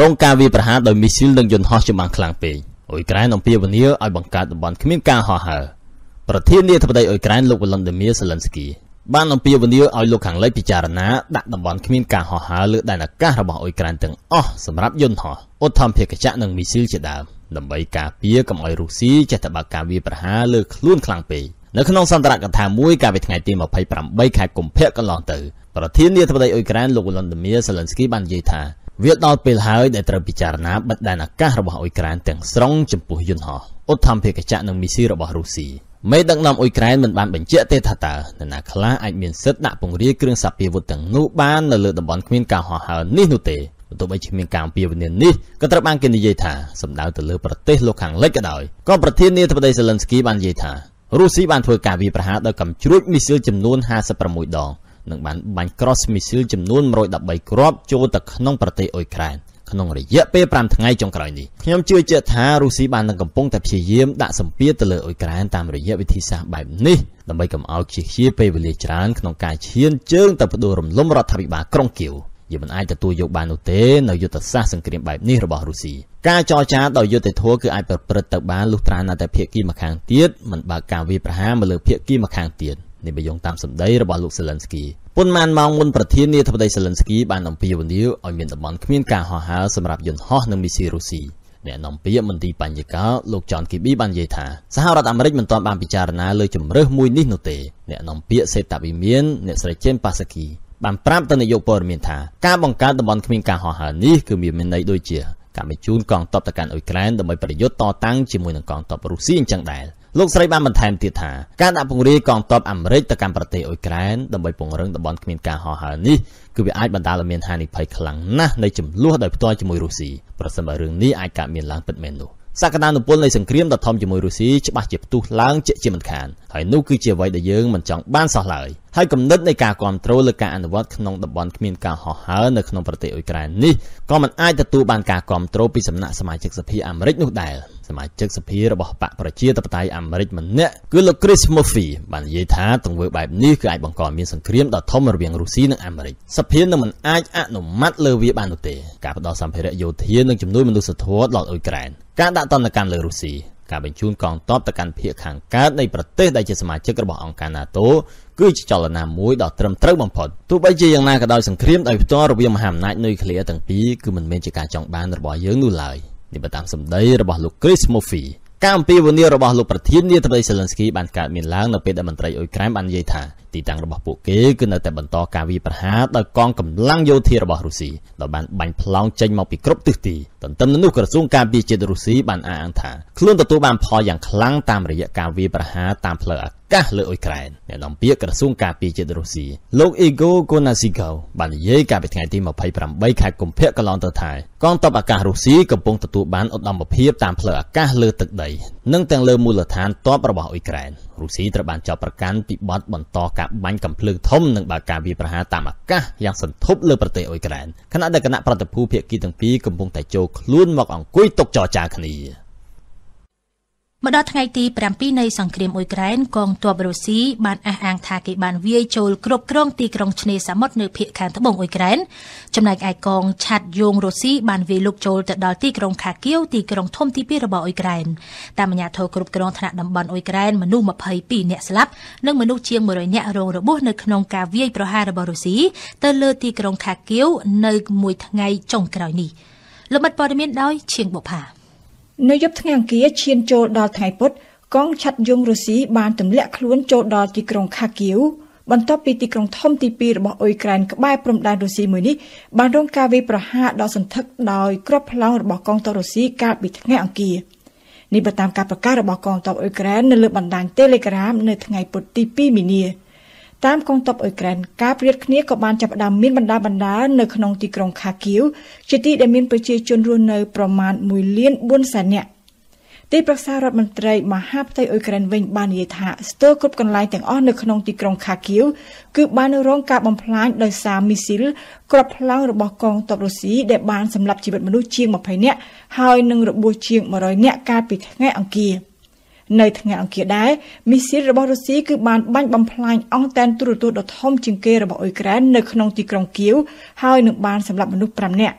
រងការវាយប្រហារដោយមីស៊ីលនិងយន្តហោះចម្បាំងខ្លាំងពេកអ៊ុយក្រែនអំពាវនាវឲ្យបង្កើតតំបន់គ្មានការហោះហើរប្រធានាធិបតីអ៊ុយក្រែនលោក Volodymyr Zelensky បានអំពាវនាវឲ្យលោកខាងលិចពិចារណាដាក់តំបន់គ្មានការហោះហើរលើដែនអាកាសរបស់អ៊ុយក្រែនទាំងអស់សម្រាប់យន្តហោះឧទ្ធម្ភាគចក្រនិងមីស៊ីលជាដើមដើម្បីការពារកុំឲ្យរុស្ស៊ីចេះតែបើកការវាយប្រហារលើខ្លួនខ្លាំងពេកនៅក្នុងសន្ទរកថាមួយកាលពីថ្ងៃទី28ខែកុម្ភៈកន្លងទៅប្រធានាធិបតីអ៊ុយក្រែនលោក Volodymyr Zelensky បាននិយាយថាវាដល់ពេលហើយដែលត្រូវពិចារណាបិទដែនអាកាសរបស់អ៊ុយក្រែនទាំងស្រុងចំពោះយន្តហោះឧទ្ធម្ភាគចក្រនិងមីស៊ីលរបស់រុស្ស៊ីមេដឹកនាំអ៊ុយក្រែនមិនបានបញ្ជាក់ទេថាតើនរណាខ្លះអាចមានសិទ្ធិដាក់ពង្រាយគ្រឿងសព្វាវុធទាំងនោះបាននៅលើតំបន់គ្មានការហោះហើរនេះនោះទេទោះបីជាមានការអំពាវនាវនេះក៏ត្រូវបានគេនិយាយថាសម្ដៅទៅលើប្រទេសលោកខាងលិចក៏ដោយក៏ប្រធានាធិបតី Zelensky បាននិយាយថារុស្ស៊ីបានធ្វើការវាយប្រហារដោយកាំជ្រួចមីស៊ីលចំនួន56ដងនិងបានបាញ់ cross មីស៊ីលចំនួន113គ្រាប់ចូលទៅក្នុងប្រទេសអ៊ុយក្រែនក្នុងរយៈពេល5ថ្ងៃចុងក្រោយនេះខ្ញុំជឿជាក់ថារុស្ស៊ីបាននឹងកំពុងតែព្យាយាមដាក់សម្ពាធទៅលើអ៊ុយក្រែនតាមរយៈវិធីសាស្ត្របែបនេះដើម្បីកុំឲ្យខ្ជិះខ្ជាយពេលវេលាច្រើនក្នុងការឈានជើងទៅផ្ដួលរំលំរដ្ឋាភិបាលក្រុងគៀវយើងមិនអាចទទួលយកបាននោះទេនៅយុទ្ធសាស្ត្រសង្គ្រាមបែបនេះរបស់រុស្ស៊ីការចរចាដោយយុត្តិធម៌គឺអាចប្រព្រឹត្តទៅបានលុះត្រាតែភាគីម្ខាងទៀតមិនបើកការវាយប្រហារមកលើភាគីម្ខាងទៀតនេះបញ្យងតាមសម្ដីរបស់លោក Zelensky ប៉ុន្មានម៉ោងមុនប្រធានាធិបតី Zelensky បានអំពាវនាវឲ្យមានតំបន់គ្មានការហោះហើរសម្រាប់យន្តហោះនិងមីស៊ីលរុស្ស៊ីអ្នកនាំពាក្យមន្ទីរបញ្ញកាលលោក John Kirby បាននិយាយថាសហរដ្ឋអាមេរិកមិនទាន់បានពិចារណាលើជំរើសមួយនេះនោះទេអ្នកនាំពាក្យសេតវិមានអ្នកស្រី Jen Psaki បានប្រាប់ទៅនាយកព័ត៌មានថាការបង្កើតតំបន់គ្មានការហោះហើរនេះគឺមានន័យដូចជាការបញ្ជូនកងទ័ពទៅកាន់អ៊ុយក្រែនដើម្បីប្រយុទ្ធតតាំងជាមួយនឹងកងទ័ពរុស្ស៊ីអញ្ចឹងដែរលោកស្រីបានបន្ថែមទៀតថាការដាក់ពង្រាយកងទ័ពអាមេរិកទៅកាន់ប្រទេសអ៊ុយក្រែនដើម្បីពង្រឹងតំបន់គ្មានការហោះហើរនេះគឺវាអាចបណ្ដាលឲ្យមានហានិភ័យខ្លាំងណាស់នៃចំនួនដោយផ្ទាល់ជាមួយរុស្ស៊ីប្រសិនបើរឿងនេះអាចកើតមានឡើងពិតមែននោះសក្តានុពលនៃសង្គ្រាមដ៏ធំជាមួយរុស្ស៊ីច្បាស់ជាផ្ទុះឡើងជាមិនខានហើយនោះគឺជាអ្វីដែលយើងមិនចង់បានសោះឡើយហើយគំនិតនៃការគ្រប់គ្រងលើការអនុវត្តក្នុងតំបន់គ្មានការហោះហើរនៅក្នុងប្រទេសអ៊ុយក្រែននេះក៏មិនអាចទទួលបានការគ្រប់គ្រងពីសំណាក់សមាជិកសភាអាមេរិកនោះដែរសមាជិកសភារបស់បកប្រជាធិបតេយ្យអាមេរិកម្នាក់គឺលោក Chris Murphy បាននិយាយថាទង្វើបែបនេះគឺអាចបង្កមានសង្គ្រាមដ៏ធំរវាងរុស្ស៊ីនិងអាមេរិកសភានឹងមិនអាចអនុម័តលើវាបាននោះទេការផ្ដល់សម្ភារៈយោធានិងជំនួយមនុស្សធម៌ដល់អ៊ុយក្រែនការដាក់ទណ្ឌកម្មលើរុស្ស៊ីការបញ្ជូនកងទ័ពទៅកាន់ភាគខាងកើតនៃប្រទេសដែលជាសមាជិករបស់អង្គការ NATO គឺជាចលនាមួយដ៏ត្រឹមត្រូវបំផុតទោះបីជាយ៉ាងណាក៏ដោយសង្គ្រាមដោយផ្ទាល់រវាងមហាអំណាចនុយក្លេអ៊ែរទាំងពីរគឺមិនមែនជាការចង់បានរបស់យើងនោះឡើយនេះបើតាមសម្ដីរបស់លោក Chris Murphy ការអំពាវនាវរបស់លោកប្រធានាធិបតី Zelensky បានកើតមានឡើងនៅពេលដែលមន្ត្រីអ៊ុយក្រែនបាននិយាយថាទីតាំងរបស់ពួកគេគឺនៅតែបន្តការវាយប្រហារដោយកងកម្លាំងយោធារបស់រុស្ស៊ីដែលបានបាញ់ផ្លោងចេញមកពីគ្រប់ទិសទីទន្ទឹមនឹងនោះក្រសួងការពារជាតិរុស្ស៊ីបានអះអាងថាខ្លួនទទួលបានផលយ៉ាងខ្លាំងតាមរយៈការវាយប្រហារតាមផ្លូវអាកាសលើអ៊ុយក្រែនអ្នកនាំពាក្យក្រសួងការពារជាតិរុស្ស៊ីលោក Igor Konashenkov បាននិយាយកាលពីថ្ងៃទី28ខែកុម្ភៈកន្លងទៅថាកងទ័ពអាកាសរុស្ស៊ីកំពុងទទួលបានឧត្តមភាពតាមផ្លូវអាកាសលើទឹកដីនិងទាំងលើមូលដ្ឋានទ័ពរបស់អ៊ុយក្រែនរុស្ស៊ីត្រូវបានចាប់ប្រកាន់ពីបទបន្តការបាញ់កាំភ្លើងធំនិងបើកការវាយប្រហារតាមអាកាសយ៉ាងសន្ធប់លើប្រទេសអ៊ុយក្រែនខណៈដែលគណៈប្រតិភូភាគីទាំងពីរកំពុងតែចូលខ្លួនមកអង្គុយតុចរចាគ្នាមកដល់ថ្ងៃទី7នៃសង្គ្រាមអ៊ុយក្រែនកងទ័ពរុស្ស៊ីបានអះអាងថាគេបានវាយចូលគ្រប់គ្រងទីក្រុងឆ្នេរសមុទ្រនៅភាគខាងត្បូងអ៊ុយក្រែនចំណែកឯកងឆាត់យងរុស្ស៊ីបានវាយលុកចូលទៅដល់ទីក្រុងខាគៀវទីក្រុងធំទី2របស់អ៊ុយក្រែនតាមអាជ្ញាធរគ្រប់គ្រងថ្នាក់តំបន់អ៊ុយក្រែនមនុស្ស22នាក់ស្លាប់និងមនុស្សជាង100នាក់រងរបួសនៅក្នុងការវាយប្រហាររបស់រុស្ស៊ីទៅលើទីក្រុងខាគៀវនៅមួយថ្ងៃចុងក្រោយនេះលោកមិត្តព័ត៌មានដោយឈៀងបុប្ផានៅយប់ថ្ងៃអង្គារឈានចូលដល់ថ្ងៃពុធកងឆាត់យងរុស្ស៊ីបានទម្លាក់ខ្លួនចូលដល់ទីក្រុងខាគៀវបន្ទាប់ពីទីក្រុងធំទី2របស់អ៊ុយក្រែនក្បែរព្រំដែនរុស្ស៊ីមួយនេះបានរងការវាយប្រហារដ៏សន្ធឹកដោយគ្រាប់ផ្លោងរបស់កងទ័ពរុស្ស៊ីកាលពីថ្ងៃអង្គារនេះបើតាមការប្រកាសរបស់កងទ័ពអ៊ុយក្រែននៅលើបណ្ដាញ Telegram នៅថ្ងៃពុធទី2មីនាតាមកងទ័ពអ៊ុយក្រែនការព្រៀតគ្នាក៏បានចាប់ផ្ដើមមានបណ្ដានៅក្នុងទីក្រុងខាគៀវជាទីដែលមានប្រជាជនរស់នៅប្រមាណ1,400,000 នាក់ទីប្រឹក្សារដ្ឋមន្ត្រីមហាផ្ទៃអ៊ុយក្រែនវិញបាននិយាយថាស្ទើរគ្រប់កន្លែងទាំងអស់នៅក្នុងទីក្រុងខាគៀវគឺបានរងការបំផ្លាញដោយសារមីស៊ីលគ្រាប់ផ្លោងរបស់កងទ័ពរុស្ស៊ីដែលបានសម្លាប់ជីវិតមនុស្សជាង20នាក់ហើយនិងរបួសជាង100នាក់កាលពីថ្ងៃអង្គារនៅថ្ងៃអង្គារដែរមីស៊ីលរបស់រុស្ស៊ីគឺបានបាញ់បំផ្លាញអង់តែនទូរទស្សន៍ដ៏ធំជាងគេរបស់អ៊ុយក្រែននៅក្នុងទីក្រុងគៀវហើយនឹងបានសម្លាប់មនុស្ស5នាក់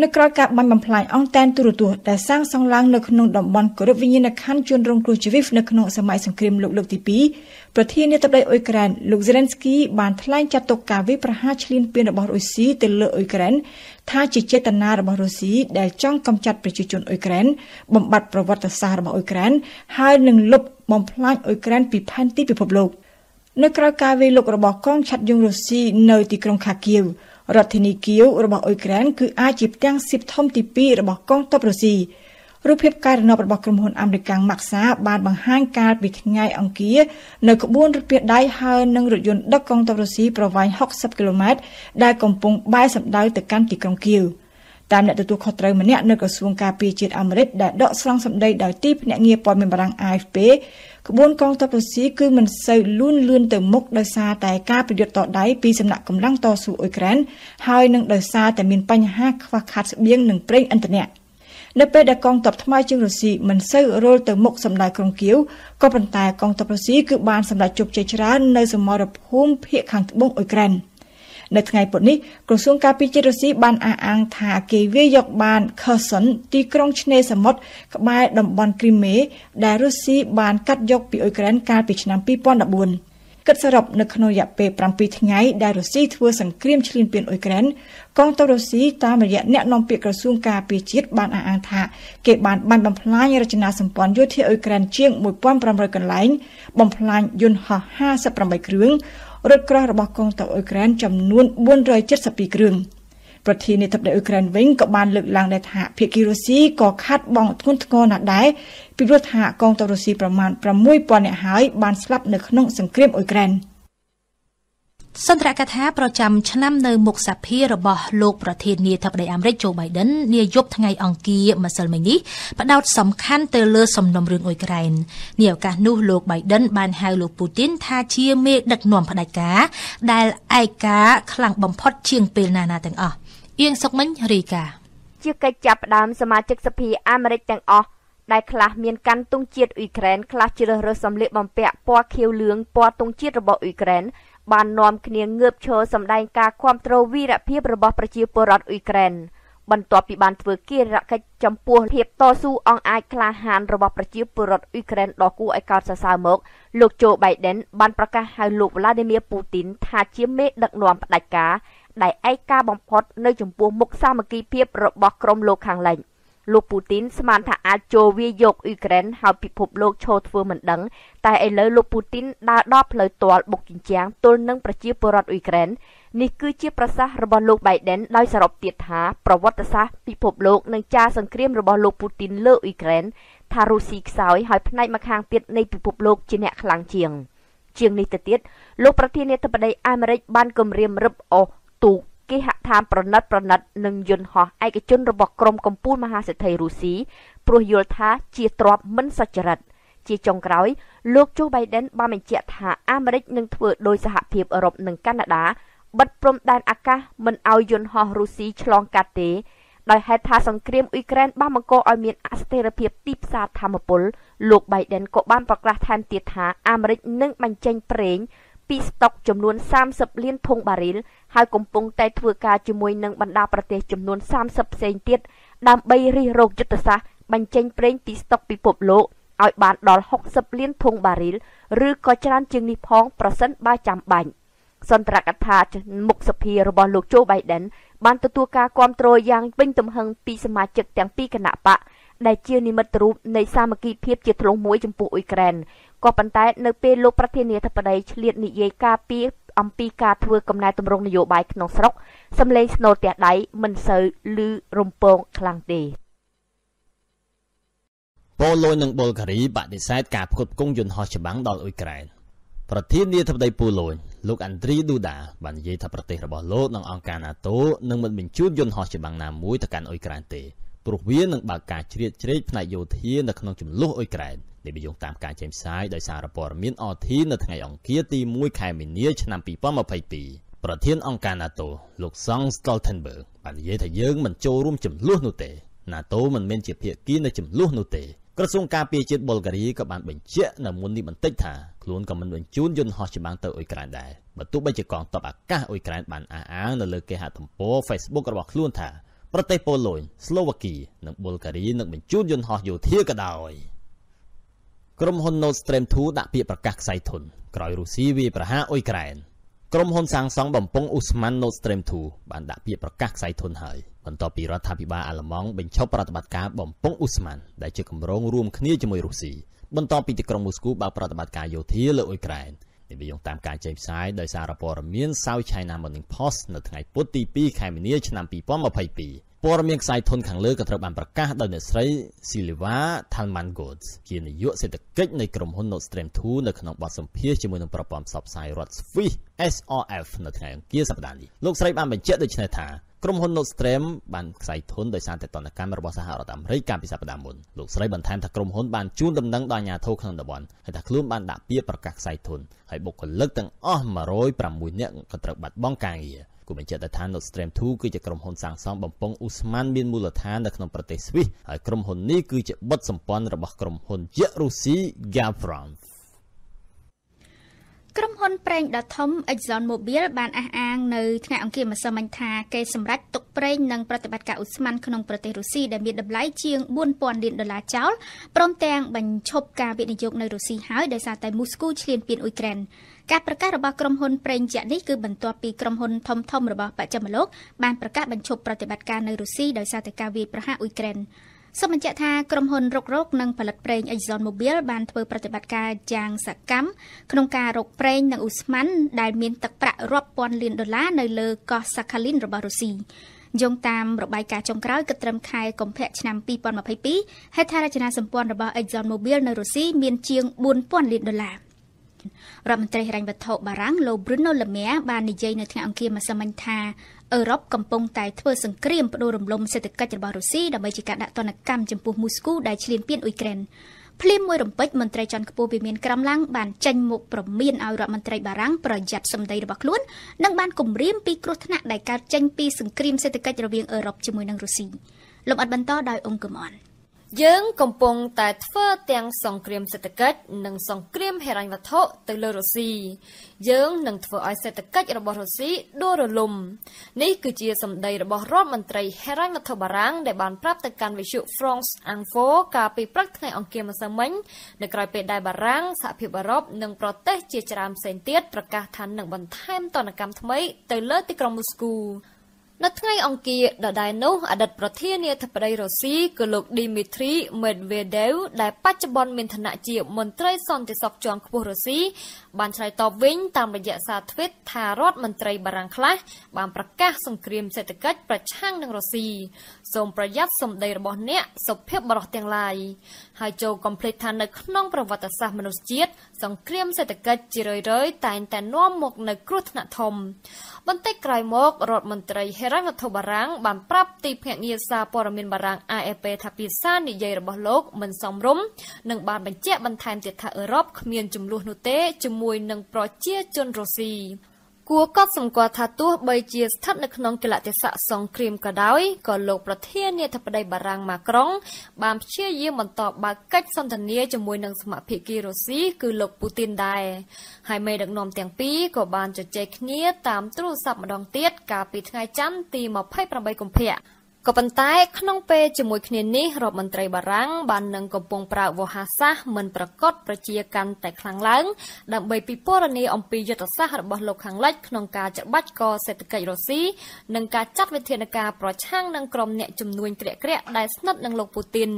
នៅក្រៅការបាញ់បំផ្លាញអង់តែនទូរទស្សន៍ដែលសាងសង់ឡើងនៅក្នុងតំបន់គោរពវិញ្ញាណក្ខន្ធជនរងគ្រោះជីវិតនៅក្នុងសម័យសង្គ្រាមលោកលើកទី2ប្រធានាធិបតីអ៊ុយក្រែនលោក Zelensky បានថ្លែងចាត់ទុកការវាយប្រហារឈ្លានពានរបស់រុស្ស៊ីទៅលើអ៊ុយក្រែនថាជាចេតនារបស់រុស្ស៊ីដែលចង់កម្ចាត់ប្រជាជនអ៊ុយក្រែនបំបត្តិប្រវត្តិសាស្ត្ររបស់អ៊ុយក្រែនហើយនឹងលុបបំផ្លាញអ៊ុយក្រែនពីផែនទីពិភពលោកនៅក្រៅការវាយលុករបស់កងឆ័ត្រយងរុស្ស៊ីនៅទីក្រុងខាគៀវរដ្ឋធានីគៀវរបស់អ៊ុយក្រែនគឺអាចជាផ្ទាំងសៀបធំទី2របស់កងទ័ពរុស្ស៊ីរូបភាពការរំរបស់ក្រុមហ៊ុនអាមេរិកម៉ាក់សាបានបង្ហាញកាលពីថ្ងៃអង្គារនៅក្បួនរថពាដៃហើយនឹងរថយន្តដឹកកងទ័ពរុស្ស៊ីប្រវែង60គីឡូម៉ែត្រដែលកំពុងបែរសម្ដៅទៅកាន់ទីក្រុងគៀវតាមអ្នកទទួលខុសត្រូវម្នាក់នៅក្រសួងការពារជាតិអាមេរិកដែលដកស្រង់សម្ដីដោយទីភ្នាក់ងារព័ត៌មានបារាំង AFP ក្បួនកងទ័ពរុស្ស៊ីគឺមិនសូវលឿនទៅមុខដោយសារតែការប្រយុទ្ធតដៃពីសំណាក់កម្លាំងតស៊ូអ៊ុយក្រែនហើយនឹងដោយសារតែមានបញ្ហាខ្វះខាតស្បៀងនិងប្រេងឥន្ធនៈនៅពេលដែលកងទ័ពថ្មីជាងរុស្ស៊ីមិនសូវរុលទៅមុខសម្ដៅក្រុងគៀវក៏ប៉ុន្តែកងទ័ពរុស្ស៊ីគឺបានសម្រេចជោគជ័យច្រើននៅសមរភូមិភាគខាងត្បូងអ៊ុយក្រែននៅថ្ងៃពុធនេះក្រសួងការពារជាតិរុស្ស៊ីបានអះអាងថាគេវាយយកបាន Kherson ទីក្រុងឆ្នេរសមុទ្រក្បែរតំបន់គ្រីមេដែលរុស្ស៊ីបានកាត់យកពីអ៊ុយក្រែនកាលពីឆ្នាំ2014គិតសរុបនៅក្នុងរយៈពេល7ថ្ងៃដែលរុស្ស៊ីធ្វើសង្គ្រាមឈ្លានពានអ៊ុយក្រែនកងទ័ពរុស្ស៊ីតាមរយៈអ្នកនាំពាក្យក្រសួងការពារជាតិបានអះអាងថាគេបានបាញ់បំផ្លាញរចនាសម្ព័ន្ធយោធាអ៊ុយក្រែនជាង 1500 កន្លែងបំផ្លាញយន្តហោះ58គ្រឿងរថក្រោះរបស់កងទ័ពអ៊ុយក្រែនចំនួន472គ្រឿងប្រធានាធិបតីអ៊ុយក្រែនវិញក៏បានលើកឡើងដែរថាភាគីរុស្ស៊ីក៏ខាត់បងធ្ងន់ធ្ងរណាស់ដែរពីព្រោះថាកងទ័ពរុស្ស៊ីប្រមាណ 6000 នាក់ហើយបានស្លាប់នៅក្នុងសង្គ្រាមអ៊ុយក្រែនសន្ទរកថាប្រចាំឆ្នាំនៅមុខសភារបស់លោកប្រធានាធិបតីអាមេរិកโจ Biden នាយប់ថ្ងៃអង្គារម្សិលមិញនេះផ្ដោតសំខាន់ទៅលើសំណុំរឿងអ៊ុយក្រែននាឱកាសនោះលោក Biden បានហៅលោកពូទីនថាជាមេដឹកនាំផ្ដាច់ការដែលឯកាខ្លាំងបំផុតជាងពេលណាទាំងអស់អៀងសុកមិញរីកាជាកិច្ចចាប់ផ្ដើមសមាជិកសភាអាមេរិកទាំងអស់ដែលខ្លះមានកាន់ទង់ជាតិអ៊ុយក្រែនខ្លះជ្រើសរើសសម្លៀកបំពាក់ពណ៌ខៀវលឿងពណ៌ទង់ជាតិរបស់អ៊ុយក្រែនបាននាំគ្នាងើបឈរសម្ដែងការគាំទ្រវីរភាពរបស់ប្រជាពលរដ្ឋអ៊ុយក្រែនបន្ទាប់ពីបានធ្វើកិច្ចកិច្ចចំពោះភាពតស៊ូអង្អាចក្លាហានរបស់ប្រជាពលរដ្ឋអ៊ុយក្រែនដ៏គួរឲ្យកោតសរសើរមកលោកโจ Biden បានប្រកាសហៅលោក Vladimir Putin ថាជាមេដឹកនាំផ្ដាច់ការដែលឯកាបំផុតនៅចំពោះមុខសាមគ្គីភាពរបស់ក្រុមលោកខាងលិចលោកពូទីនស្មានថាអាចចូលវាយយកអ៊ុយក្រែនហើយពិភពលោកឈរធ្វើមិនដឹងតែឥឡូវលោកពូទីនដើរដល់ផ្លូវទាល់បុកជញ្ជាំងទល់នឹងប្រជាពលរដ្ឋអ៊ុយក្រែននេះគឺជាប្រសាសន៍របស់លោក Biden ដោយសរុបទៀតថាប្រវត្តិសាស្ត្រពិភពលោកនឹងចារសង្គ្រាមរបស់លោកពូទីនលើអ៊ុយក្រែនថារុស្ស៊ីខ្សោយហើយផ្នែកម្ខាងទៀតនៃពិភពលោកជាអ្នកខ្លាំងជាងនេះទៅទៀតលោកប្រធានាធិបតីអាមេរិកបានគម្រាមរឹបអូសទូកគេហដ្ឋានប្រណិតនឹងយន្តហោះឯកជនរបស់ក្រុមកំពូលមហាសេដ្ឋីរុស្ស៊ីព្រោះយល់ថាជាទ្រព្យមិនសុចរិតជាចុងក្រោយលោកโจ Biden បានបញ្ជាក់ថាអាមេរិកនឹងធ្វើដោយសហភាពអឺរ៉ុបនិងកាណាដាបិទព្រំដែនអាកាសមិនឲ្យយន្តហោះរុស្ស៊ីឆ្លងកាត់ទេដោយហេតុថាសង្គ្រាមអ៊ុយក្រែនបានបង្កឲ្យមានអស្ថិរភាពទីផ្សារថាមពលលោក Biden ក៏បានប្រកាសថែមទៀតថាអាមេរិកនឹងបញ្ចេញប្រេងពីស្តុកចំនួន30លានធុងបារីលហើយកំពុងតែធ្វើការជាមួយនឹងបណ្ដាប្រទេសចំនួន30ផ្សេងទៀតដើម្បីរិះរោចយុទ្ធសាស្ត្របញ្ចេញប្រេងពីស្តុកពិភពលោកឲ្យបានដល់60លានធុងបារីលឬក៏ច្រើនជាងនេះផងប្រសិនបើចាំបាច់សន្ទរកថាមុខសភារបស់លោកโจ Biden បានទទួលការគាំទ្រយ៉ាងពេញទំហឹងពីសមាជិកទាំងពីរគណៈបកដែលជានិមិត្តរូបនៃសាមគ្គីភាពជាធ្លុងមួយចំពោះអ៊ុយក្រែនក៏ប៉ុន្តែនៅពេលលោកប្រធានាធិបតីឆ្លៀតនិយាយការពីអំពីការធ្វើកំណែទម្រង់នយោបាយក្នុងស្រុកសម្លេងស្នូលទះដៃមិនសូវឮរំពងខ្លាំងទេប៉ូឡូញនិងប៊ុលហ្គារីបដិសេធការផ្គត់ផ្គង់យន្តហោះច្បាំងដល់អ៊ុយក្រែនប្រធានាធិបតីប៉ូឡូញលោកអាន់ដ្រីឌូដាបាននិយាយថាប្រទេសរបស់លោកនិងអង្គការ NATO នឹងមិនបញ្ជូនយន្តហោះច្បាំងណាមួយទៅកាន់អ៊ុយក្រែនទេព្រោះវានឹងបើកការជ្រៀតជ្រែកផ្នែកយោធានៅក្នុងចំនួនអ៊ុយក្រែននេះបញ្យល់តាមការចេញផ្សាយដោយសារព័ត៌មាន RT នៅថ្ងៃអង្គារទី1ខែមីនាឆ្នាំ2022ប្រធានអង្គការ NATO លោក Jens Stoltenberg បាននិយាយថាយើងមិនចូលរួមចំនួននោះទេ NATO មិនមែនជាភាគីនៅចំនួននោះទេក្រសួងការពារជាតិប៊ុលហ្គារីក៏បានបញ្ជាក់នៅមុននេះបន្តិចថាខ្លួនក៏មិនបញ្ជូនយន្តហោះច្បាំងទៅអ៊ុយក្រែនដែរបើទោះបីជាកងទ័ពអាកាសអ៊ុយក្រែនបានអះអាងនៅលើគេហទំព័រ Facebook របស់ខ្លួនថា ប្រទេសប៉ូឡូញស្លូវ៉ាគីនិងប៊ុលហ្គារីនឹងបញ្ជូនយន្តហោះយោធាក៏ដោយក្រុមហ៊ុន Nord Stream 2 ដាក់ពាក្យប្រកាសខ្សែធនក្រោយរុស្ស៊ីវាយប្រហារអ៊ុយក្រែនក្រុមហ៊ុនសាងសង់បំពង់អ៊ូស្ម៉ាន់ Nord Stream 2 បានដាក់ពាក្យប្រកាសខ្សែធនហើយបន្ទាប់ពីរដ្ឋាភិបាលអាល្លឺម៉ង់បញ្ឈប់ប្រតិបត្តិការបំពង់អ៊ូស្ម៉ាន់ដែលជាគម្រោងរួមគ្នាជាមួយរុស្ស៊ីបន្ទាប់ពីទីក្រុងមូស្គូបើកប្រតិបត្តិការយោធាលើអ៊ុយក្រែននេះវាយោងតាមការចេញផ្សាយដោយសារព័ត៌មាន South China Morning Post នៅថ្ងៃពុធទី2ខែមីនាឆ្នាំ2022ព័ត៌មានខ្សែធនខាងលើក៏ត្រូវបានប្រកាសដោយអ្នកស្រី Silva Talman-Goods ជានាយកសេដ្ឋកិច្ចនៃក្រុមហ៊ុន Nord Stream 2 នៅក្នុងបទសម្ភាសន៍ជាមួយនឹងប្រព័ន្ធផ្សព្វផ្សាយរដ្ឋ Swiss SRF នៅថ្ងៃអង្គារសប្តាហ៍នេះលោកស្រីបានបញ្ជាក់ដូចនេះថាក្រុមហ៊ុន Nord Stream បានខ្សែធនដោយសារតែទណ្ឌកម្មរបស់សហរដ្ឋអាមេរិកកាលពីសប្តាហ៍មុនលោកស្រីបន្ថែមថាក្រុមហ៊ុនបានជូនដំណឹងដល់អាជ្ញាធរក្នុងតំបន់ហើយថាខ្លួនបានដាក់ពាក្យប្រកាសខ្សែធនហើយបុគ្គលិកទាំងអស់106នាក់ក៏ត្រូវបាត់បង់ការងារគូបញ្ជាក់ថា Nord Stream 2 គឺជាក្រុមហ៊ុនសាងសង់បំពង់អ៊ូស្ម៉ាន់មានមូលដ្ឋាននៅក្នុងប្រទេសស្វីសហើយក្រុមហ៊ុននេះគឺជាបុត្រសម្ព័ន្ធរបស់ក្រុមហ៊ុនយក្សរុស្ស៊ី Gazprom ក្រុមហ៊ុនប្រេងដ៏ធំ ExxonMobil បានអះអាងនៅថ្ងៃអង្គារម្សិលមិញថាគេសម្រេចទុកប្រេងនិងប្រតិបត្តិការអ៊ូស្ម៉ាន់ក្នុងប្រទេសរុស្ស៊ីដែលមានតម្លៃជាង$4000 លានចោលព្រមទាំងបញ្ឈប់ការវិនិយោគនៅរុស្ស៊ីហើយដោយសារតែមូស្គូឈ្លានពានអ៊ុយក្រែនការប្រកាសរបស់ក្រុមហ៊ុនប្រេងយក្សនេះគឺបន្ទាប់ពីក្រុមហ៊ុនធំៗរបស់បច្ចិមលោកបានប្រកាសបញ្ឈប់ប្រតិបត្តិការនៅរុស្ស៊ីដោយសារតែការវាយប្រហារអ៊ុយក្រែនសូមបញ្ជាក់ថាក្រុមហ៊ុនរុករកនិងផលិតប្រេង ExxonMobil បានធ្វើប្រតិបត្តិការយ៉ាងសកម្មក្នុងការរកប្រេងនិងអ៊ូស្ម៉ាន់ដែលមានទឹកប្រាក់រាប់ពាន់លានដុល្លារនៅលើកោះ Sakhalin របស់រុស្ស៊ីយោងតាមរបាយការណ៍ចុងក្រោយគិតត្រឹមខែកុម្ភៈឆ្នាំ2022ហេដ្ឋារចនាសម្ព័ន្ធរបស់ ExxonMobil នៅរុស្ស៊ីមានជាង$4000 លានរដ្ឋមន្ត្រីហិរញ្ញវត្ថុបារាំងលោក Bruno Le Maire បាននិយាយនៅថ្ងៃអង្គារម្សិលមិញថាអឺរ៉ុបកំពុងតែធ្វើសង្គ្រាមផ្ដួលរំលំសេដ្ឋកិច្ចរបស់រុស្ស៊ីដើម្បីជាការដាក់ទណ្ឌកម្មចំពោះមូស្គូដែលឈ្លានពានអ៊ុយក្រែនភ្លាមមួយរំពេចមន្ត្រីជាន់ខ្ពស់វិមានក្រមឡាំងបានចេញមុខប្រមានឲ្យរដ្ឋមន្ត្រីបារាំងប្រយ័ត្នសម្ដីរបស់ខ្លួននិងបានគំរាមពីគ្រោះថ្នាក់ដែលកើតចេញពីសង្គ្រាមសេដ្ឋកិច្ចរវាងអឺរ៉ុបជាមួយនឹងរុស្ស៊ីលំអិតបន្តដោយអង្គមអនយើងកំពុងតែធ្វើទាំងសង្គ្រាមសេដ្ឋកិច្ចនិងសង្គ្រាមហិរញ្ញវត្ថុទៅលើរុស្ស៊ីយើងនឹងធ្វើឲ្យសេដ្ឋកិច្ចរបស់រុស្ស៊ីដួលរលំនេះគឺជាសម្ដីរបស់រដ្ឋមន្ត្រីហិរញ្ញវត្ថុបារាំងដែលបានប្រាប់ទៅកាន់វិទ្យុ France Info កាលពីព្រឹកថ្ងៃអង្គារម្សិលមិញនៅក្រៅពេលដែលបារាំងសហភាពអឺរ៉ុបនិងប្រទេសជាច្រើនផ្សេងទៀតប្រកាសថានឹងបន្ថែមទណ្ឌកម្មថ្មីទៅលើទីក្រុងមូស្គូនៅថ្ងៃអង្គារដដែលនោះអតីតប្រធានាធិបតីរុស្ស៊ីគឺលោក Dmitry Medvedev ដែលបច្ចុប្បន្នមានឋានៈជាមន្ត្រីសន្តិសុខជាន់ខ្ពស់រុស្ស៊ីបានឆ្លើយតបវិញតាមរយៈសារទ្វីតថារដ្ឋមន្ត្រីបារាំងខ្លះបានប្រកាសសង្គ្រាមសេដ្ឋកិច្ចប្រឆាំងនឹងរុស្ស៊ីសូមប្រយ័ត្នសម្ដីរបស់អ្នកសុភាពបរិសុទ្ធទាំងឡាយហើយចូលកុំភ្លេចថានៅក្នុងប្រវត្តិសាស្ត្រមនុស្សជាតិសង្គ្រាមសេដ្ឋកិច្ចជារឿយៗតែងតែនាំមកនូវគ្រោះថ្នាក់ធំបន្តិចក្រោយមករដ្ឋមន្ត្រីហិរញ្ញវត្ថុបារាំងបានប្រាប់ទីភ្នាក់ងារសារព័ត៌មានបារាំង AFP ថាភាសានិយាយរបស់លោកមិនសមរម្យនិងបានបញ្ជាក់បន្ថែមទៀតថាអឺរ៉ុបគ្មានចំនួននោះទេជាមួយនឹងប្រជាជនរុស្ស៊ីគួរកត់សម្គាល់ថាទោះបីជាស្ថិតនៅក្នុងកលៈទេសៈសង្គ្រាមក៏ដោយក៏លោកប្រធានាធិបតីបារាំងម៉ាក្រុងបានព្យាយាមបន្តបើកកិច្ចសន្ទនាជាមួយនឹងសមាភាគីរុស្ស៊ីគឺលោកពូទីនដែរហើយមេដឹកនាំទាំងពីរក៏បានជជែកគ្នាតាមទូរស័ព្ទម្ដងទៀតកាលពីថ្ងៃច័ន្ទទី28កុម្ភៈក៏ប៉ុន្តែក្នុងពេលជាមួយគ្នានេះរដ្ឋមន្ត្រីបារាំងបាននឹងកំពុងប្រើវោហារសាស្ត្រមិនប្រកបប្រជាកាន់តែខ្លាំងឡើងដើម្បីពិពណ៌នាអំពីយុទ្ធសាស្ត្ររបស់លោកខាងលិចក្នុងការច្របាច់កសេដ្ឋកិច្ចរុស្ស៊ីនិងការចាត់វិធានការប្រឆាំងនឹងក្រុមអ្នកជំនួញក្រាក់ៗដែលស្និទ្ធនឹងលោកពូទីន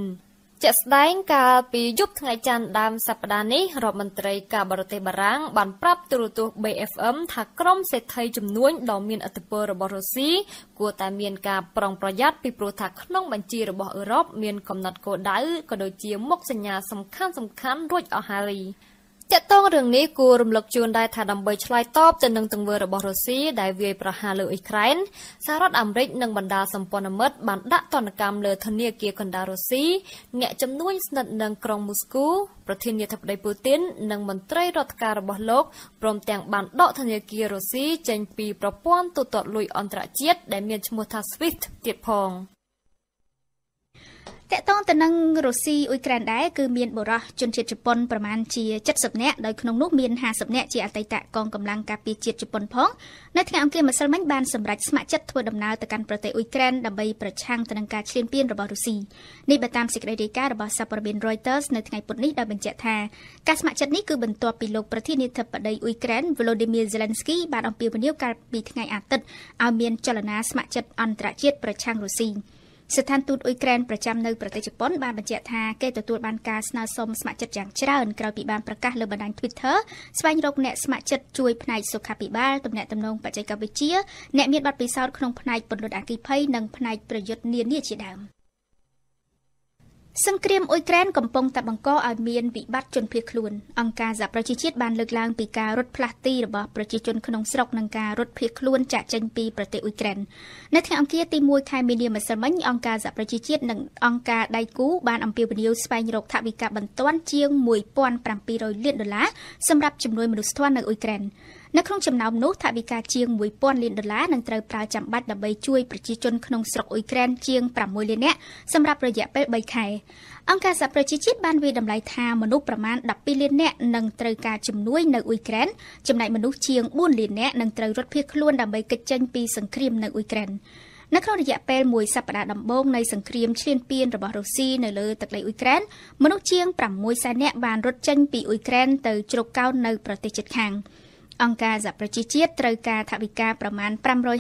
ជាក់ស្ដែងកាលពីយប់ថ្ងៃច័ន្ទដើមសប្តាហ៍នេះរដ្ឋមន្ត្រីការបរទេសបារាំងបានប្រាប់ទូរទស្សន៍ BFM ថាក្រុមសេដ្ឋីជំនួញដ៏មានឥទ្ធិពលរបស់រុស្ស៊ីគួរតែមានការប្រុងប្រយ័ត្នពីព្រោះថាក្នុងបញ្ជីរបស់អឺរ៉ុបមានកំណត់គោលដៅក៏ដូចជាមុខសញ្ញាសំខាន់ៗរួចអស់ហើយទាក់ទងរឿងនេះគួររំលឹកជូនដែរថាដើម្បីឆ្លើយតបទៅនឹងទង្វើរបស់រុស្ស៊ីដែលវាយប្រហារលើអ៊ុយក្រែនសហរដ្ឋអាមេរិកនិងបណ្ដាសម្ព័ន្ធមិត្តបានដាក់ទណ្ឌកម្មលើធនាគារកណ្ដាលរុស្ស៊ីអ្នកជំនួញស្និទ្ធនឹងក្រុងមូស្គូប្រធានាធិបតីពូទីននិងមន្ត្រីរដ្ឋការរបស់លោកព្រមទាំងបានដកធនាគាររុស្ស៊ីចេញពីប្រព័ន្ធទូទាត់លុយអន្តរជាតិដែលមានឈ្មោះថា SWIFT ទៀតផងតកតង ទៅនឹងរុស្ស៊ីអ៊ុយក្រែនដែរគឺមានបរិសុទ្ធជនជាតិជប៉ុនប្រមាណជា70នាក់ដោយក្នុងនោះមាន50នាក់ជាអតីតកងកម្លាំងការពារជាតិជប៉ុនផងនៅថ្ងៃអង្គារម្សិលមិញបានសម្រេចស្ម័គ្រចិត្តធ្វើដំណើរទៅកាន់ប្រទេសអ៊ុយក្រែនដើម្បីប្រឆាំងទៅនឹងការឈ្លានពានរបស់រុស្ស៊ីនេះបើតាមសេចក្តីរាយការណ៍របស់សារព័ត៌មាន Reuters នៅថ្ងៃពុធនេះដែលបញ្ជាក់ថាការស្ម័គ្រចិត្តនេះគឺបន្ទាប់ពីលោកប្រធានាធិបតីអ៊ុយក្រែន Volodymyr Zelensky បានអំពាវនាវកាលពីថ្ងៃអាទិត្យឲ្យមានចលនាស្ម័គ្រចិត្តអន្តរជាតិប្រឆាំងរុស្ស៊ីស្ថានទូតអ៊ុយក្រែនប្រចាំនៅប្រទេសជប៉ុនបានបញ្ជាក់ថាគេទទួលបានការស្នើសុំស្ម័គ្រចិត្តយ៉ាងច្រើនក្រោយពីបានប្រកាសលើបណ្ដាញ Twitter ស្វែងរកអ្នកស្ម័គ្រចិត្តជួយផ្នែកសុខាភិបាលទំនាក់ទំនងបច្ចេកវិទ្យាអ្នកមានបទពិសោធន៍ក្នុងផ្នែកពន្លត់អគ្គិភ័យនិងផ្នែកប្រយុទ្ធនានាជាដើមសង្គ្រាមអ៊ុយក្រែនកំពុងតែបង្កឲ្យមានវិបត្តិជនភៀសខ្លួនអង្គការសហប្រជាជាតិបានលើកឡើងពីការរត់ផ្លាស់ទីរបស់ប្រជាជនក្នុងស្រុកនិងការរត់ភៀសខ្លួនចាកចេញពីប្រទេសអ៊ុយក្រែននៅថ្ងៃអង្គារទី1ខែមីនាម្សិលមិញអង្គការសហប្រជាជាតិនិងអង្គការដៃគូបានអំពាវនាវស្វែងរកថវិកាបន្ទាន់ជាង$1,700 លានសម្រាប់ជំនួយមនុស្សធម៌នៅអ៊ុយក្រែននៅក្នុងចំណោមនោះថវិកាជាង$1,000 លាននឹងត្រូវប្រើចាំបាច់ដើម្បីជួយប្រជាជនក្នុងស្រុកអ៊ុយក្រែនជាង6 លាននាក់សម្រាប់រយៈពេល3ខែអង្គការសហប្រជាជាតិបានវាយតម្លៃថាមនុស្សប្រមាណ12 លាននាក់នឹងត្រូវការជំនួយនៅអ៊ុយក្រែនចំណែកមនុស្សជាង4 លាននាក់នឹងត្រូវរត់ភៀសខ្លួនដើម្បីគេចចេញពីសង្គ្រាមនៅអ៊ុយក្រែននៅក្នុងរយៈពេល1សប្តាហ៍ដំបូងនៃសង្គ្រាមឈ្លានពានរបស់រុស្ស៊ីនៅលើទឹកដីអ៊ុយក្រែនមនុស្សជាង600,000នាក់បានរត់ចេញពីអ៊ុយក្រែនទៅជ្រកកោននៅប្រទេសជិតខាងអង្គការសហប្រជាជាតិត្រូវការថវិកាប្រមាណ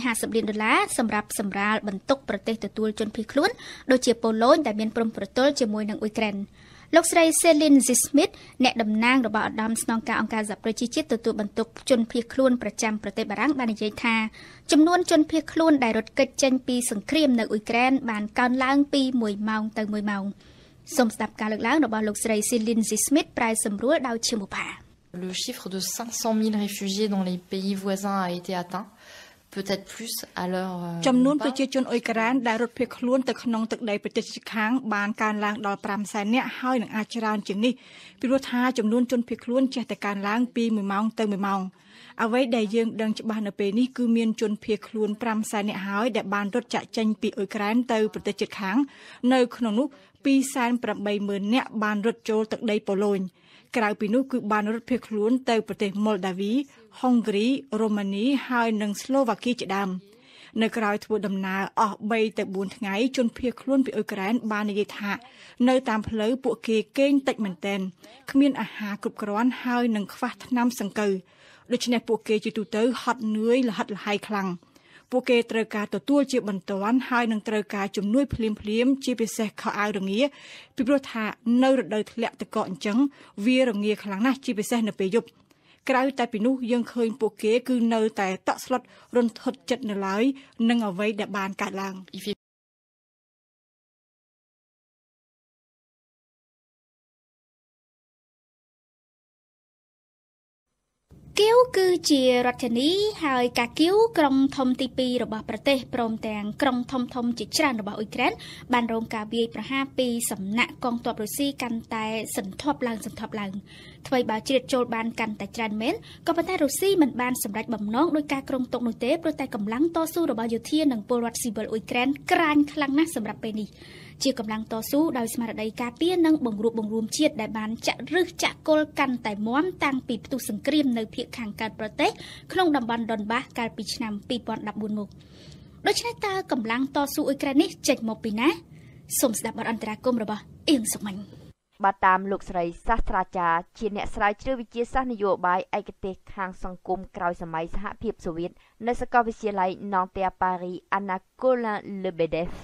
$550 លានសម្រាប់សម្រាលបន្ទុកប្រទេសទទួលជនភៀសខ្លួនដូចជាប៉ូឡូញដែលមានព្រំប្រទល់ជាមួយនឹងអ៊ុយក្រែនលោកស្រី Celine Zismit អ្នកតំណាងរបស់ឧត្តមស្នងការអង្គការសហប្រជាជាតិទទួលបន្ទុកជនភៀសខ្លួនប្រចាំប្រទេសបារាំងបាននិយាយថាចំនួនជនភៀសខ្លួនដែលរត់គេចចេញពីសង្គ្រាមនៅអ៊ុយក្រែនបានកើនឡើងពី1ម៉ោងទៅ1ម៉ោងសូមស្ដាប់ការលើកឡើងរបស់លោកស្រី Celine Zismit ប្រែសម្រួលដោយឈឹមបុប្ផាLe chiffre de 500,000 réfugiés dans les pays voisins a été atteint, peut-être plus à l'heure ចំនួនប្រជាជនអ៊ុយក្រែនដែលរត់ភៀសខ្លួនទៅក្នុងទឹកដីប្រទេសជិតខាងបានកើនឡើងដល់500,000នាក់ហើយនឹងអាចច្រើនជាងនេះពីព្រោះថាចំនួនជនភៀសខ្លួនចេះតែកើនឡើងពី1ម៉ោងទៅ1ម៉ោងអ្វីដែលយើងដឹងច្បាស់នៅពេលនេះគឺមានជនភៀសខ្លួន500,000នាក់ហើយដែលបានរត់ចាក់ចេញពីអ៊ុយក្រែនទៅប្រទេសជិតខាងនៅក្នុងនោះ280,000 នាក់បានរត់ចូលទឹកដីប៉ូឡូញក្រៅពីនោះគឺបានរត់ភៀសខ្លួនទៅប្រទេសម៉ុលដាវី ហុងគ្រី រ៉ូម៉ានីហើយនិងស្លូវ៉ាគីជាដើមនៅក្រៅធ្វើដំណើរអស់3ទៅ4ថ្ងៃជនភៀសខ្លួនពីអ៊ុយក្រែនបាននិយាយថានៅតាមផ្លូវពួកគេគេងតិចមែនទែនគ្មានអាហារគ្រប់គ្រាន់ហើយនិងខ្វះថ្នាំសង្កូវដូច្នេះពួកគេជាទូទៅហត់នឿយលហិតលហៃខ្លាំងពួកគេត្រូវការទទួលជាបន្ទាន់ហើយនឹងត្រូវការជំនួយភ្លាមជាពិសេសខោអាវរងាពីព្រោះថានៅរដូវធ្លាក់ទឹកកកអញ្ចឹងវារងាខ្លាំងណាស់ជាពិសេសនៅពេលយប់ក្រៅតែពីនោះយើងឃើញពួកគេគឺនៅតែតក់ស្លុតរន្ធត់ចិត្តនៅឡើយនឹងអ្វីដែលបានកើតឡើងគៀវគឺជារដ្ឋធានីហើយកាគៀវក្រុងធំទី2របស់ប្រទេសព្រមទាំងក្រុងធំជាច្រើនរបស់អ៊ុយក្រែនបានរងការវាយប្រហារពីសំណាក់កងទ័ពរុស្ស៊ីកាន់តែសន្ធប់ឡើងថ្មីបើជ្រៀតចូលបានកាន់តែច្រើនមែនក៏ប៉ុន្តែរុស្ស៊ីមិនបានសម្រេចបំណងដោយការក្រុងទុកនោះទេព្រោះតែកម្លាំងតស៊ូរបស់យោធានិងពលរដ្ឋស៊ីវិលអ៊ុយក្រែនក្រាញខ្លាំងណាស់សម្រាប់ពេលនេះជាកម្លាំងតស៊ូដោយស្មារតីការពារនិងបង្រួបបង្រួមជាតិដែលបានចាក់ឫសចាក់គល់កាន់តែមាំតាំងពីផ្ទុះសង្គ្រាមនៅភាគខាងកើតប្រទេសក្នុងតំបន់ដុនបាសកាលពីឆ្នាំ2014មកដូច្នេះតើកម្លាំងតស៊ូអ៊ុយក្រែននេះចេញមកពីណាសូមស្ដាប់បទអន្តរាគមន៍របស់អៀងសុខមិញបាទតាមលោកស្រីសាស្ត្រាចារ្យជាអ្នកស្រាវជ្រាវវិទ្យាសាស្ត្រនយោបាយឯកទេសខាងសង្គមក្រោយសម័យសហភាពសូវៀតនៅសាកលវិទ្យាល័យ Nanterre Paris Anna Colin Lebedev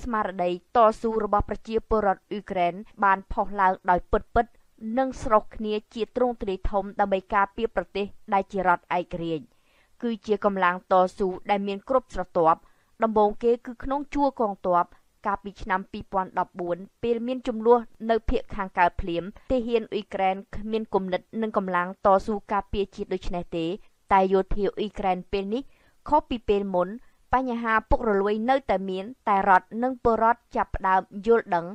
ស្មារតីតស៊ូរបស់ប្រជាពលរដ្ឋអ៊ុយក្រែនបានផុសឡើងដោយពិតនិងស្រុះគ្នាជាទ្រង់ទ្រាយធំដើម្បីការពារប្រទេសដែលជារដ្ឋឯករាជ្យគឺជាកម្លាំងតស៊ូដែលមានគ្រប់ស្រទាប់ដំបូងគេគឺក្នុងជួរកងទ័ពកាលពីឆ្នាំ2014ពេលមានចំនួននៅភាគខាងកើតភ្លាមទាហានអ៊ុយក្រែនគ្មានគំនិតនិងកម្លាំងតស៊ូការពារជាតិដូចនេះទេតែយោធាអ៊ុយក្រែនពេលនេះខុសពីពេលមុនបញ្ហាពុករលួយនៅតែមានតែរដ្ឋនិងពលរដ្ឋចាប់ផ្ដើមយល់ដឹង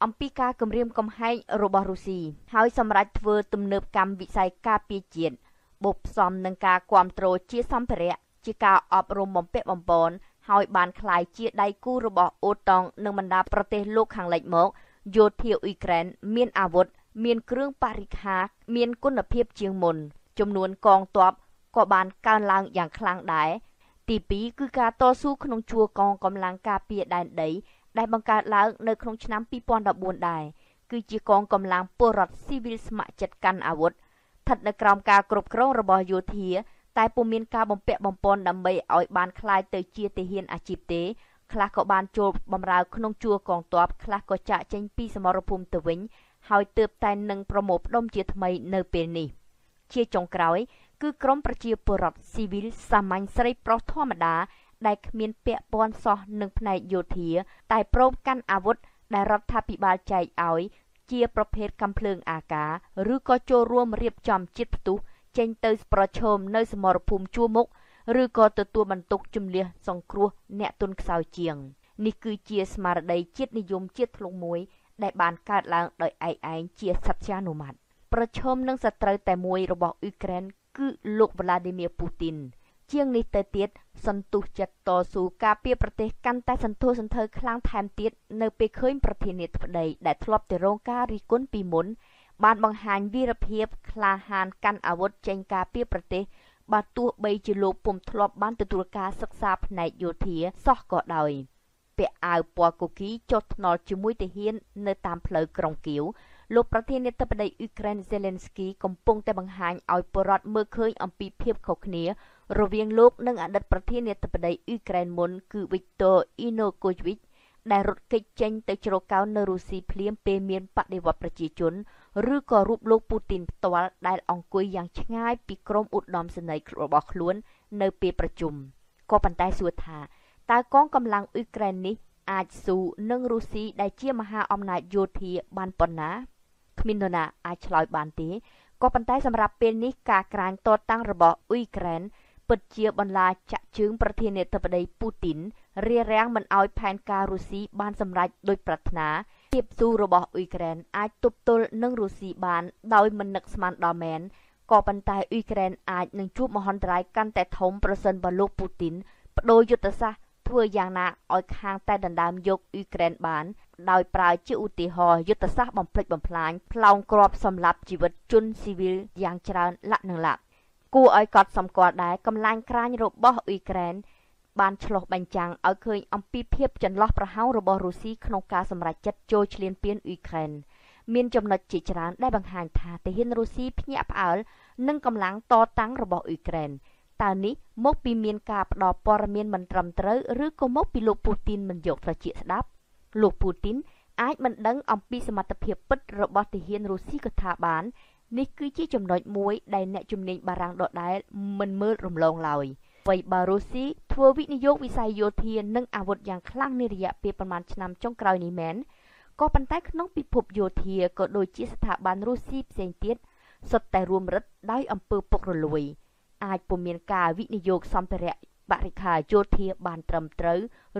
អំពីការគំរាមកំហែងរបស់រុស្ស៊ីហើយសម្រាប់ធ្វើទំនើបកម្មវិស័យការពារជាតិបូកផ្សំនឹងការគ្រប់គ្រងជាសម្ភារៈជាការអប់រំបំពាក់បំពន់ហើយបានក្លាយជាដៃគូរបស់អូតង់និងបណ្ដាប្រទេសលោកខាងលិចមក យោធាអ៊ុយក្រែនមានអាវុធមានគ្រឿងបរិក្ខារមានគុណភាពជាងមុនចំនួនកងទ័ពក៏បានកើនឡើងយ៉ាងខ្លាំងដែរទី2គឺការតស៊ូក្នុងជួរកងកម្លាំងការពារដែនដីដែលបង្កើតឡើងនៅក្នុងឆ្នាំ2014ដែរគឺជាកងកម្លាំងពលរដ្ឋស៊ីវិលស្ម័គ្រចិត្តកាន់អាវុធស្ថិតនៅក្រោមការគ្រប់គ្រងរបស់យោធាតែពុំមានការបំពាក់បំពន់ដើម្បីឲ្យបានក្លាយទៅជាទាហានអាជីពទេខ្លះក៏បានចូលបម្រើក្នុងជួរកងទ័ពខ្លះក៏ចាក់ចេញពីសមរភូមិទៅវិញហើយទើបតែនឹងប្រមូលផ្ដុំជាថ្មីនៅពេលនេះជាចុងក្រោយគឺក្រមប្រជាពលរដ្ឋស៊ីវិលសាមញ្ញស្រីប្រុសធម្មតាដែលគ្មានពាក់ព័ន្ធសោះនឹងផ្នែកយោធាតែព្រមកាន់អាវុធដែលរដ្ឋាភិបាលចែកឲ្យជាប្រភេទកាំភ្លើងអាកាសឬក៏ចូលរួមរៀបចំជាតិផ្ទុះចេញទៅប្រឈមនៅសមរភូមិជួរមុខឬក៏ទទួលបន្ទុកជំនះសង្គ្រោះអ្នកទុនខ្សោយជាងនេះគឺជាស្មារតីជាតិនិយមជាតិធ្លុងមួយដែលបានកើតឡើងដោយឯកឯងជាសត្យានុម័តប្រឈមនឹងសត្រូវតែមួយរបស់អ៊ុយក្រែនគឺលោក Vladimir Putin ជាងនេះទៅទៀតសន្ទុះចិត្តតស៊ូការពារប្រទេសកាន់តែសន្ធោសន្ធៅខ្លាំងថែមទៀតនៅពេលឃើញប្រធានាធិបតីដែលធ្លាប់តែរងការរិះគន់ពីមុនបានបង្ហាញវីរភាពក្លាហានកាន់អាវុធចេញការពារប្រទេសបើទោះបីជាលោកពុំធ្លាប់បានទទួលការសិក្សាផ្នែកយោធាសោះក៏ដោយពាក់អាវពណ៌គូគីចុះថ្នល់ជាមួយទាហាននៅតាមផ្លូវក្រុងគៀវលោកប្រធានាធិបតីអ៊ុយក្រែន Zelensky កំពុងតែបង្ហាញឲ្យពលរដ្ឋមើលឃើញអំពីភាពខុសគ្នារវាងលោកនិងអតីតប្រធានាធិបតីអ៊ុយក្រែនមុនគឺ Viktor Yanukovych ដែលរត់គេចចេញទៅជ្រកកោននៅរុស្ស៊ីភ្លាមពេលមានបដិវត្តប្រជាជនឬក៏រូបលោកពូទីនផ្ទាល់ដែលអង្គុយយ៉ាងឆ្ងាយពីក្រុមឧត្តមសេនីយ៍របស់ខ្លួននៅពេលប្រជុំក៏ប៉ុន្តែសួរថាតើកងកម្លាំងអ៊ុយក្រែននេះអាចស៊ូនឹងរុស្ស៊ីដែលជាមហាអំណាចយោធាបានប៉ុណ្ណាគ្មាននរណាអាចឆ្លើយបានទេក៏ប៉ុន្តែសម្រាប់ពេលនេះការក្រាញតតាំងរបស់អ៊ុយក្រែនពិតជាបន្លាចាក់ជើងប្រធានាធិបតីពូទីនរារាំងមិនឲ្យផែនការរុស្ស៊ីបានសម្រេចដោយប្រាថ្នាភាពស៊ូរបស់អ៊ុយក្រែនអាចទប់ទល់នឹងរុស្ស៊ីបានដោយមិននឹកស្មានដល់មែនក៏ប៉ុន្តែអ៊ុយក្រែនអាចនឹងជួបមហន្តរាយកាន់តែធំប្រសិនបើលោកពូទីនបដូរយុទ្ធសាស្ត្រធ្វើយ៉ាងណាឲ្យខាងតែដណ្ដើមយកអ៊ុយក្រែនបានដោយប្រើជាឧទាហរណ៍យុទ្ធសាស្ត្របំផ្លិចបំផ្លាញផ្លោងគ្រាប់សម្លាប់ជីវិតជនស៊ីវិលយ៉ាងច្រើនលក្ខណៈគួរឲ្យកត់សម្គាល់ដែរកម្លាំងក្រាញរបស់អ៊ុយក្រែនបានឆ្លុះបញ្ចាំងឲ្យឃើញអំពីភាពចន្លោះប្រហោងរបស់រុស្ស៊ីក្នុងការសម្រេចចិត្តចូលឈ្លានពានអ៊ុយក្រែនមានចំណុចជាច្រើនដែលបង្ហាញថាទាហានរុស្ស៊ីភ្ញាក់ផ្អើលនឹងកម្លាំងតតាំងរបស់អ៊ុយក្រែនតើនេះមកពីមានការផ្ដល់ព័ត៌មានមិនត្រឹមត្រូវឬក៏មកពីលោកពូទីនមិនយកត្រជាក់ស្ដាប់លោកពូទីនអាចមិនដឹងអំពីសមត្ថភាពពិតរបស់ទាហានរុស្ស៊ីក៏ថាបាននេះគឺជាចំណុចមួយដែលអ្នកជំនាញបារាំងដដែលមិនមើលរំលងឡើយអ្វីបើរុស្ស៊ីធ្វើវិនិយោគវិស័យយោធានិងអាវុធយ៉ាងខ្លាំងនារយៈពេលប្រមាណឆ្នាំចុងក្រោយនេះមែនក៏ប៉ុន្តែក្នុងពិភពយោធាក៏ដូចជាស្ថាប័នរុស្ស៊ីផ្សេងទៀតសុទ្ធតែរួមរឹតដោយអំពើពុករលួយអាចពុំមានការវិនិយោគសម្ភារៈបរិក្ខារយោធាបានត្រឹមត្រូវ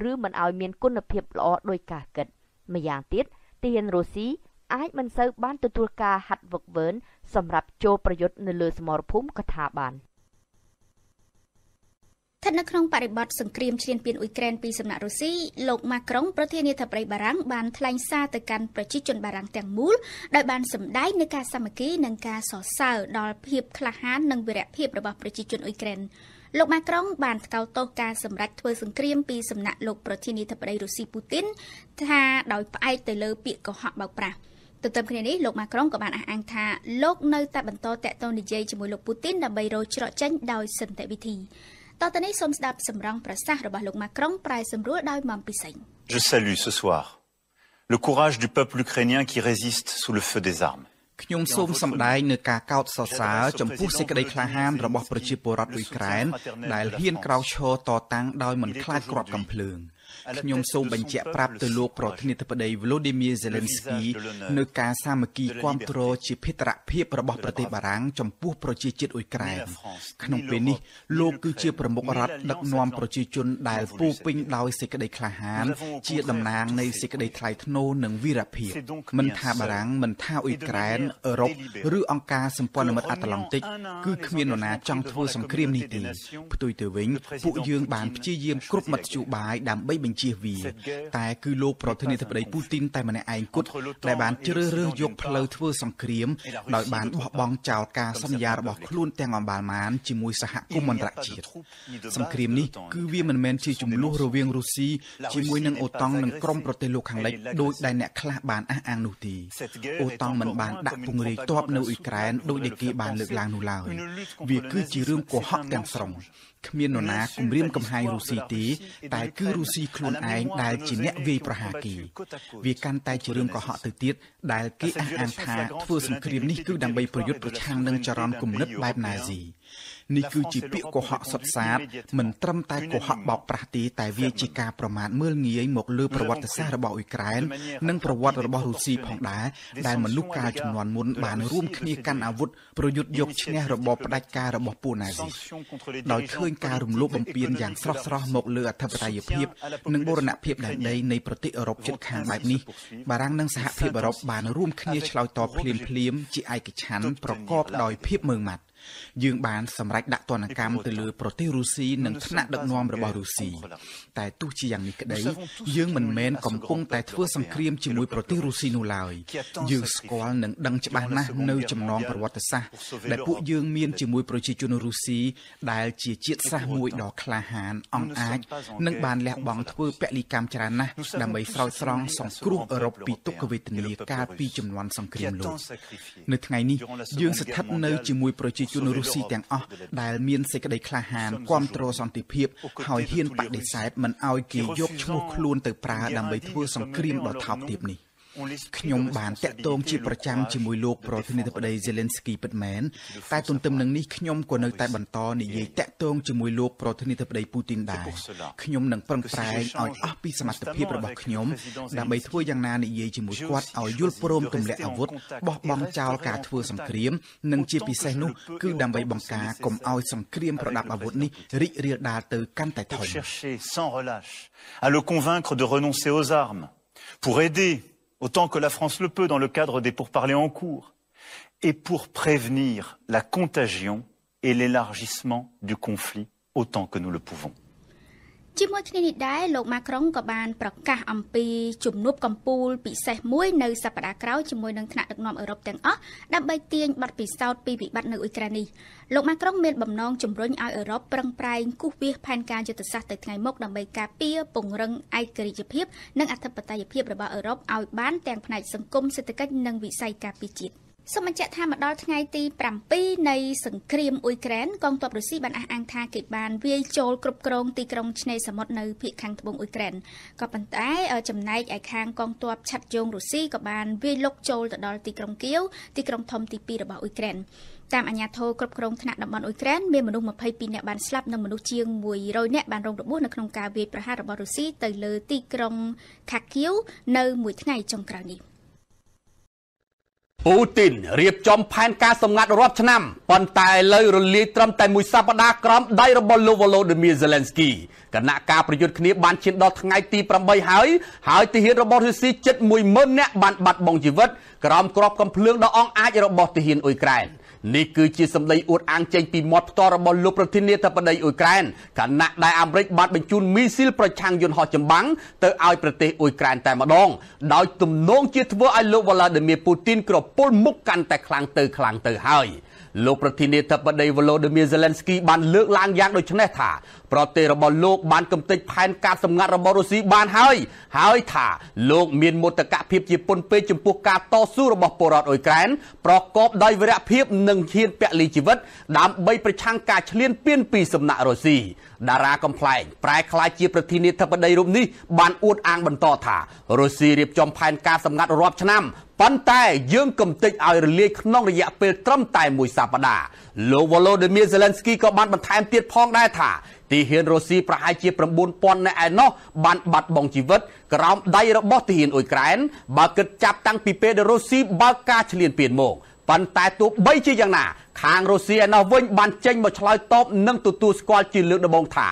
ឬមិនឲ្យមានគុណភាពល្អដោយការគិតម្យ៉ាងទៀតទាហានរុស្ស៊ីអាចមិនសូវបានទទួលការហាត់វឹកវើសម្រាប់ចូលប្រយុទ្ធនៅលើសមរភូមិក៏ថាបានស្ថិតនៅក្នុងបរិបទសង្គ្រាមឈ្លានពានអ៊ុយក្រែនពីសំណាក់រុស្ស៊ីលោកម៉ាក្រុងប្រធានាធិបតីបារាំងបានថ្លែងសារទៅកាន់ប្រជាជនបារាំងទាំងមូលដោយបានសម្ដែងនូវការសាមគ្គីនិងការសរសើរដល់ភាពក្លាហាននិងវីរភាពរបស់ប្រជាជនអ៊ុយក្រែនលោកម៉ាក្រុងបានថ្កោលទោសការសម្រេចធ្វើសង្គ្រាមពីសំណាក់លោកប្រធានាធិបតីរុស្ស៊ីពូទីនថាដោយផ្អែកទៅលើពាក្យកុហកបោកប្រាស់ទន្ទឹមគ្នានេះលោកម៉ាក្រុងក៏បានអះអាងថាលោកនៅតែបន្តតាក់ទងនិយាយជាមួយលោកពូទីនដើម្បីរកច្រកចេញដោយសន្តិវិធីតទៅនេះសូមស្ដាប់សម្រងប្រសាសន៍របស់លោកម៉ាក្រុងប្រែសម្រួលដោយម៉មពិសេង Je salue ce soir le courage du peuple ukrainien qui résiste sous le feu des armes ខ្ញុំសូមសម្ដែងនូវការកោតសរសើរចំពោះសេចក្តីក្លាហានរបស់ប្រជាពលរដ្ឋអ៊ុយក្រែនដែលហ៊ានក្រោកឈរតតាំងដោយមិនខ្លាចគ្រាប់កាំភ្លើងខ្ញុំសូមបញ្ជាក់ប្រាប់ទៅលោកប្រធានាធិបតី Volodymyr Zelensky នៅការសាមគ្គីគាំទ្រជាភេរភាពរបស់ប្រទេសបារាំងចំពោះប្រជាជាតិអ៊ុយក្រែនក្នុងពេលនេះលោកគឺជាប្រមុខរដ្ឋដឹកនាំប្រជាជនដែលពោពេញដោយសេចក្តីក្លាហានជាតំណាងនៃសេចក្តីថ្លៃថ្នូរនិងវីរភាពមិនថាបារាំងមិនថាអ៊ុយក្រែនអឺរ៉ុបឬអង្គការសម្ព័ន្ធមិត្តអាត្លង់តិកគឺគ្មាននរណាចង់ធ្វើសង្គ្រាមនេះទេផ្ទុយទៅវិញពួកយើងបានព្យាយាមគ្រប់មធ្យោបាយដើម្បី បញ្ជាវាតែគឺលោកប្រធានាធិបតីពូទីនតែម្នាក់ឯងគត់ដែលបានជ្រើសរើសយកផ្លូវធ្វើសង្គ្រាមដោយបានបោះបង់ចោលការសន្យារបស់ខ្លួនទាំងអម្បាលម៉ានជាមួយសហគមន៍អន្តរជាតិសង្គ្រាមនេះគឺវាមិនមែនជាចំនួនរវាងរុស្ស៊ីជាមួយនឹងអូតង់និងក្រុមប្រទេសលោកខាងលិចដោយដែលអ្នកខ្លះបានអះអាងនោះទេអូតង់មិនបានដាក់ពង្រាយទ័ពនៅអ៊ុយក្រែនដោយដែលគេបានលើកឡើងនោះឡើយវាគឺជារឿងកុហកទាំងស្រុងគ្មាននរណាគំរាមកំហែងរុស្ស៊ីទេតែគឺរុស្ស៊ីខ្លួនឯងដែលជាអ្នកវាយប្រហារគេវាកាន់តែជារឿងកុហកទៅទៀតដែលគេអះអាងថាធ្វើសង្គ្រាមនេះគឺដើម្បីប្រយុទ្ធប្រឆាំងនឹងចរន្តគំនិតបែបណាស៊ីនេះគឺជាពាក្យកុហកសុទ្ធសាធមិនត្រឹមតែកុហកបោកប្រាស់ទេតែវាជាការប្រមាថមើលងាយមកលើប្រវត្តិសាស្ត្ររបស់អ៊ុយក្រែននិងប្រវត្តិរបស់រុស្ស៊ីផងដែរដែលមនុស្សកាលជំនាន់មុនបានរួមគ្នាកាន់អាវុធប្រយុទ្ធយកឈ្នះរបបផ្ដាច់ការរបស់ពួកណាស៊ីដោយឃើញការរំលោភបំពានយ៉ាងស្រស់ស្រស់មកលើអធិបតេយ្យភាពនិងបូរណភាពដែនដីនៃប្រទេសអឺរ៉ុបជិតខាងបែបនេះបារាំងនិងសហភាពអឺរ៉ុបបានរួមគ្នាឆ្លើយតបភ្លាមៗជាឯកច្ឆន្ទប្រកបដោយភាពម៉ឺងម៉ាត់យើងបានសម្រេចដាក់ទណ្ឌកម្មទៅលើប្រទេសរុស្ស៊ីនិងថ្នាក់ដឹកនាំរបស់រុស្ស៊ីតែទោះជាយ៉ាងនេះក្តីយើងមិនមែនកំពុងតែធ្វើសង្គ្រាមជាមួយប្រទេសរុស្ស៊ីនោះឡើយយើងស្គាល់និងដឹងច្បាស់ណាស់នៅចំណងប្រវត្តិសាស្ត្រដែលពួកយើងមានជាមួយប្រជាជនរុស្ស៊ីដែលជាជាតិសាសន៍មួយដ៏ក្លាហានអង់អាចនិងបានលះបង់ធ្វើពលិកម្មច្រើនណាស់ដើម្បីស្រោចស្រង់សង្គ្រោះអឺរ៉ុបពីទុក្ខវេទនាកាលពីជំនាន់សង្គ្រាមលោកនៅថ្ងៃនេះយើងស្ថិតនៅជាមួយប្រជាជនរុស្ស៊ីទាំងអស់ដែលមានសេចក្តីក្លាហានគាំទ្រសន្តិភាពហើយហ៊ានបដិសេធមិនឲ្យគេយកឈ្មោះខ្លួនទៅប្រើដើម្បីធ្វើសង្គ្រាមដ៏ថោកទាបនេះខ្ញុំបានតាក់ទងជាប្រចាំជាមួយលោកប្រធានាធិបតី Zelensky ពិតមែនតែទន្ទឹមនឹងនេះខ្ញុំក៏នៅតែបន្តនិយាយតាក់ទងជាមួយលោកប្រធានាធិបតី Putin ដែរខ្ញុំនឹងប្រឹងប្រែងឲ្យអស់ពីសមត្ថភាពរបស់ខ្ញុំដើម្បីធ្វើយ៉ាងណានិយាយជាមួយគាត់ឲ្យយល់ព្រមទម្លាក់អាវុធបោះបង់ចោលការធ្វើសង្គ្រាមនិងជាពិសេសនោះគឺដើម្បីបង្ការកុំឲ្យសង្គ្រាមប្រដាប់អាវុធនេះរីករាលដាលទៅកាន់តែធំ à le convaincre de renoncer aux armes pour aider autant que la France le peut dans le cadre des pourparlers en cours, et pour prévenir la contagion et l'élargissement du conflit autant que nous le pouvons. ជាមួយគ្នានេះដែរលោកម៉ាក្រុងក៏បានប្រកាសអំពីជំនួបកម្ពុជាពិសេសមួយនៅសប្តាហ៍ក្រោយជាមួយនឹងថ្នាក់ដឹកនាំអឺរ៉ុបទាំងអស់ដើម្បីទាញបទពិសោធន៍ពីវិបត្តិនៅអ៊ុយក្រែននេះលោកម៉ាក្រុងមានបំណងជំរុញឲ្យអឺរ៉ុបប្រឹងប្រែងគូសវាសផែនការយុទ្ធសាស្ត្រទៅថ្ងៃមុខដើម្បីការពារពង្រឹងឯករាជ្យភាពនិងអធិបតេយ្យភាពរបស់អឺរ៉ុបឲ្យបានទាំងផ្នែកសង្គមសេដ្ឋកិច្ចនិងវិស័យការពារជាតិសូមបញ្ជាក់ថាមកដល់ថ្ងៃទី7នៃសង្គ្រាមអ៊ុយក្រែនកងទ័ពរុស្ស៊ីបានអះអាងថាគេបានវាយចូលគ្រប់គ្រងទីក្រុងឆ្នេរសមុទ្រនៅភាគខាងត្បូងអ៊ុយក្រែនក៏ប៉ុន្តែចំណែកឯខាងកងទ័ពឆាត់យងរុស្ស៊ីក៏បានវាយលុកចូលទៅដល់ទីក្រុងគៀវទីក្រុងធំទី2របស់អ៊ុយក្រែនតាមអាជ្ញាធរគ្រប់គ្រងថ្នាក់តំបន់អ៊ុយក្រែនមានមនុស្ស22នាក់បានស្លាប់និងមនុស្សជាង100នាក់បានរងរបួសនៅក្នុងការវាយប្រហាររបស់រុស្ស៊ីទៅលើទីក្រុងខាគៀវនៅមួយថ្ងៃចុងក្រោយនេះពូទីនរៀបចំផែនការសម្ងាត់រាប់ឆ្នាំប៉ុន្តែឥឡូវរលាយត្រឹមតែមួយសប្តាហ៍ក្រោមដៃរបស់លោក Volodymyr Zelensky គណៈការប្រយុទ្ធគ្នាបានឈានដល់ថ្ងៃទី8ហើយទាហានរបស់រុស្ស៊ីជិត 10000 នាក់បានបាត់បង់ជីវិតក្រោមគ្រាប់កាំភ្លើងដ៏អង់អាចរបស់ទាហានអ៊ុយក្រែននេះគឺជាសម្ដីអួតអាងចេញពីមាត់ផ្ទាល់របស់លោកប្រធានាធិបតីអ៊ុយក្រែនខណៈដែលអាមេរិកបានបញ្ជូនមីស៊ីលប្រឆាំងយន្តហោះចម្បាំងទៅឲ្យប្រទេសអ៊ុយក្រែនតែម្ដងដោយទំនងជាធ្វើឲ្យលោក Vladimir Putin ក្រពុលមុខកាន់តែខ្លាំងទៅហើយលោកប្រធានាធិបតី Volodymyr Zelensky បានលើកឡើងយ៉ាងដូចនេះថាប្រទេសរបស់លោកបានកំទេចផែនការសម្ងាត់របស់រុស្ស៊ីបានហើយថាលោកមានមោទកភាពជាពន់ពេកចំពោះការតស៊ូរបស់ពលរដ្ឋអ៊ុយក្រែនប្រកបដោយវីរភាពនិងហ៊ានពលីជីវិតដើម្បីប្រឆាំងការឈ្លានពានពីសំណាក់រុស្ស៊ីតារាកំ pl ែងប្រែក្លាយជាប្រធានាធិបតីរូបនេះបានអួតអាងបន្តថារុស្ស៊ីរៀបចំផែនការសម្ងាត់រាប់ឆ្នាំប៉ុន្តែយើងកំទេចឲ្យរលាយក្នុងរយៈពេលត្រឹមតែមួយសប្តាហ៍លោក Volodymyr Zelensky ក៏បានបន្ថែមទៀតផងដែរថាទាហានរុស្ស៊ីប្រហែលជា 9000 នាក់ឯណោះបានបាត់បង់ជីវិតក្រោមដៃរបស់ទាហានអ៊ុយក្រែនបើគិតចាប់តាំងពីពេលដែលរុស្ស៊ីបើកការឈ្លានពានមកប៉ុន្តែទោះបីជាយ៉ាងណាខាងរុស្ស៊ីឯណោះវិញបានចេញមកឆ្លើយតបនិងទទួលស្គាល់ជាលើកដំបូងថា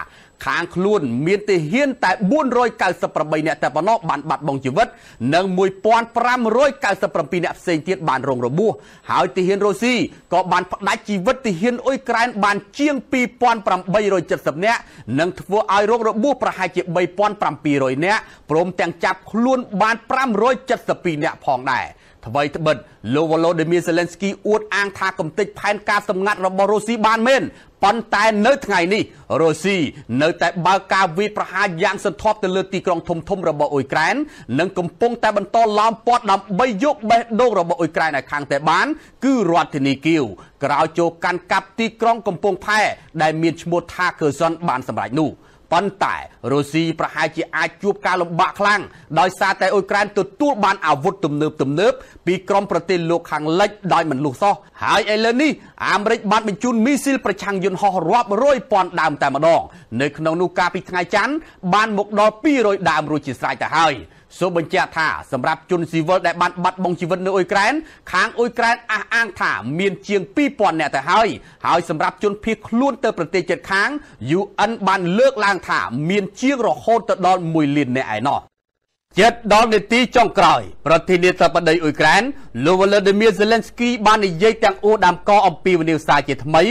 ខាងខ្លួនមានទាហានតែ498នាក់តែប៉ុណ្ណោះបានបាត់បង់ជីវិតនិង1597នាក់ផ្សេងទៀតបានរងរបួសហើយទាហានរុស្ស៊ីក៏បានផ្ដាច់ជីវិតទាហានអ៊ុយក្រែនបានជាង2870នាក់និងធ្វើឲ្យរងរបួសប្រហែលជា3700នាក់ព្រមទាំងចាប់ខ្លួនបាន572នាក់ផងដែរថ្មីត្បិតលោក Volodymyr Zelensky អួតអាងថាកំទេចផែនការសម្ងាត់របស់រុស្ស៊ីបានមែនប៉ុន្តែនៅថ្ងៃនេះរុស្ស៊ីនៅតែបើកការវាយប្រហារយ៉ាងសន្ធាប់ទៅលើទីក្រុងធំៗរបស់អ៊ុយក្រែននិងកំពុងតែបន្តឡោមព័ទ្ធដើម្បីយកបេះដូងរបស់អ៊ុយក្រែនឲ្យខាងតែបានគឺរដ្ឋធានីគៀវក្រោយចូលកាន់កាប់ទីក្រុងកំពង់ផែដែលមានឈ្មោះថាខឺសុនបានសម្រេចនោះប៉ុន្តែរុស្ស៊ីប្រហែលជាអាចជួបការលំបាកខ្លាំងដោយសារតែអ៊ុយក្រែនទទួលបានអាវុធទំនើបពីក្រុមប្រទេសលោកខាងលិចដោយមិនលុះសោះហើយឥឡូវនេះអាមេរិកបានបញ្ជូនមីស៊ីលប្រឆាំងយន្តហោះរាប់រយពាន់ដើមតែម្ដងនៅក្នុងនោះកាលពីថ្ងៃច័ន្ទបានមកដល់200ដើមរួចជាស្រេចទៅហើយសូមបញ្ជាក់ថាសម្រាប់ជនស៊ីវិលដែលបានបាត់បង់ជីវិតនៅអ៊ុយក្រែនខាងអ៊ុយក្រែនអះអាងថាមានជាង2000នាក់ទៅហើយសម្រាប់ជនភៀសខ្លួនទៅប្រទេសជិតខាង UN បានលើកឡើងថាមានជាងរហូតទៅដល់1លាននាក់ឯណោះជិតដល់នាទីចុងក្រោយប្រធានាធិបតីអ៊ុយក្រែនលោក Volodymyr Zelensky បាននិយាយទាំងអួតដាំកអំពីវិនិយោគជាថ្មី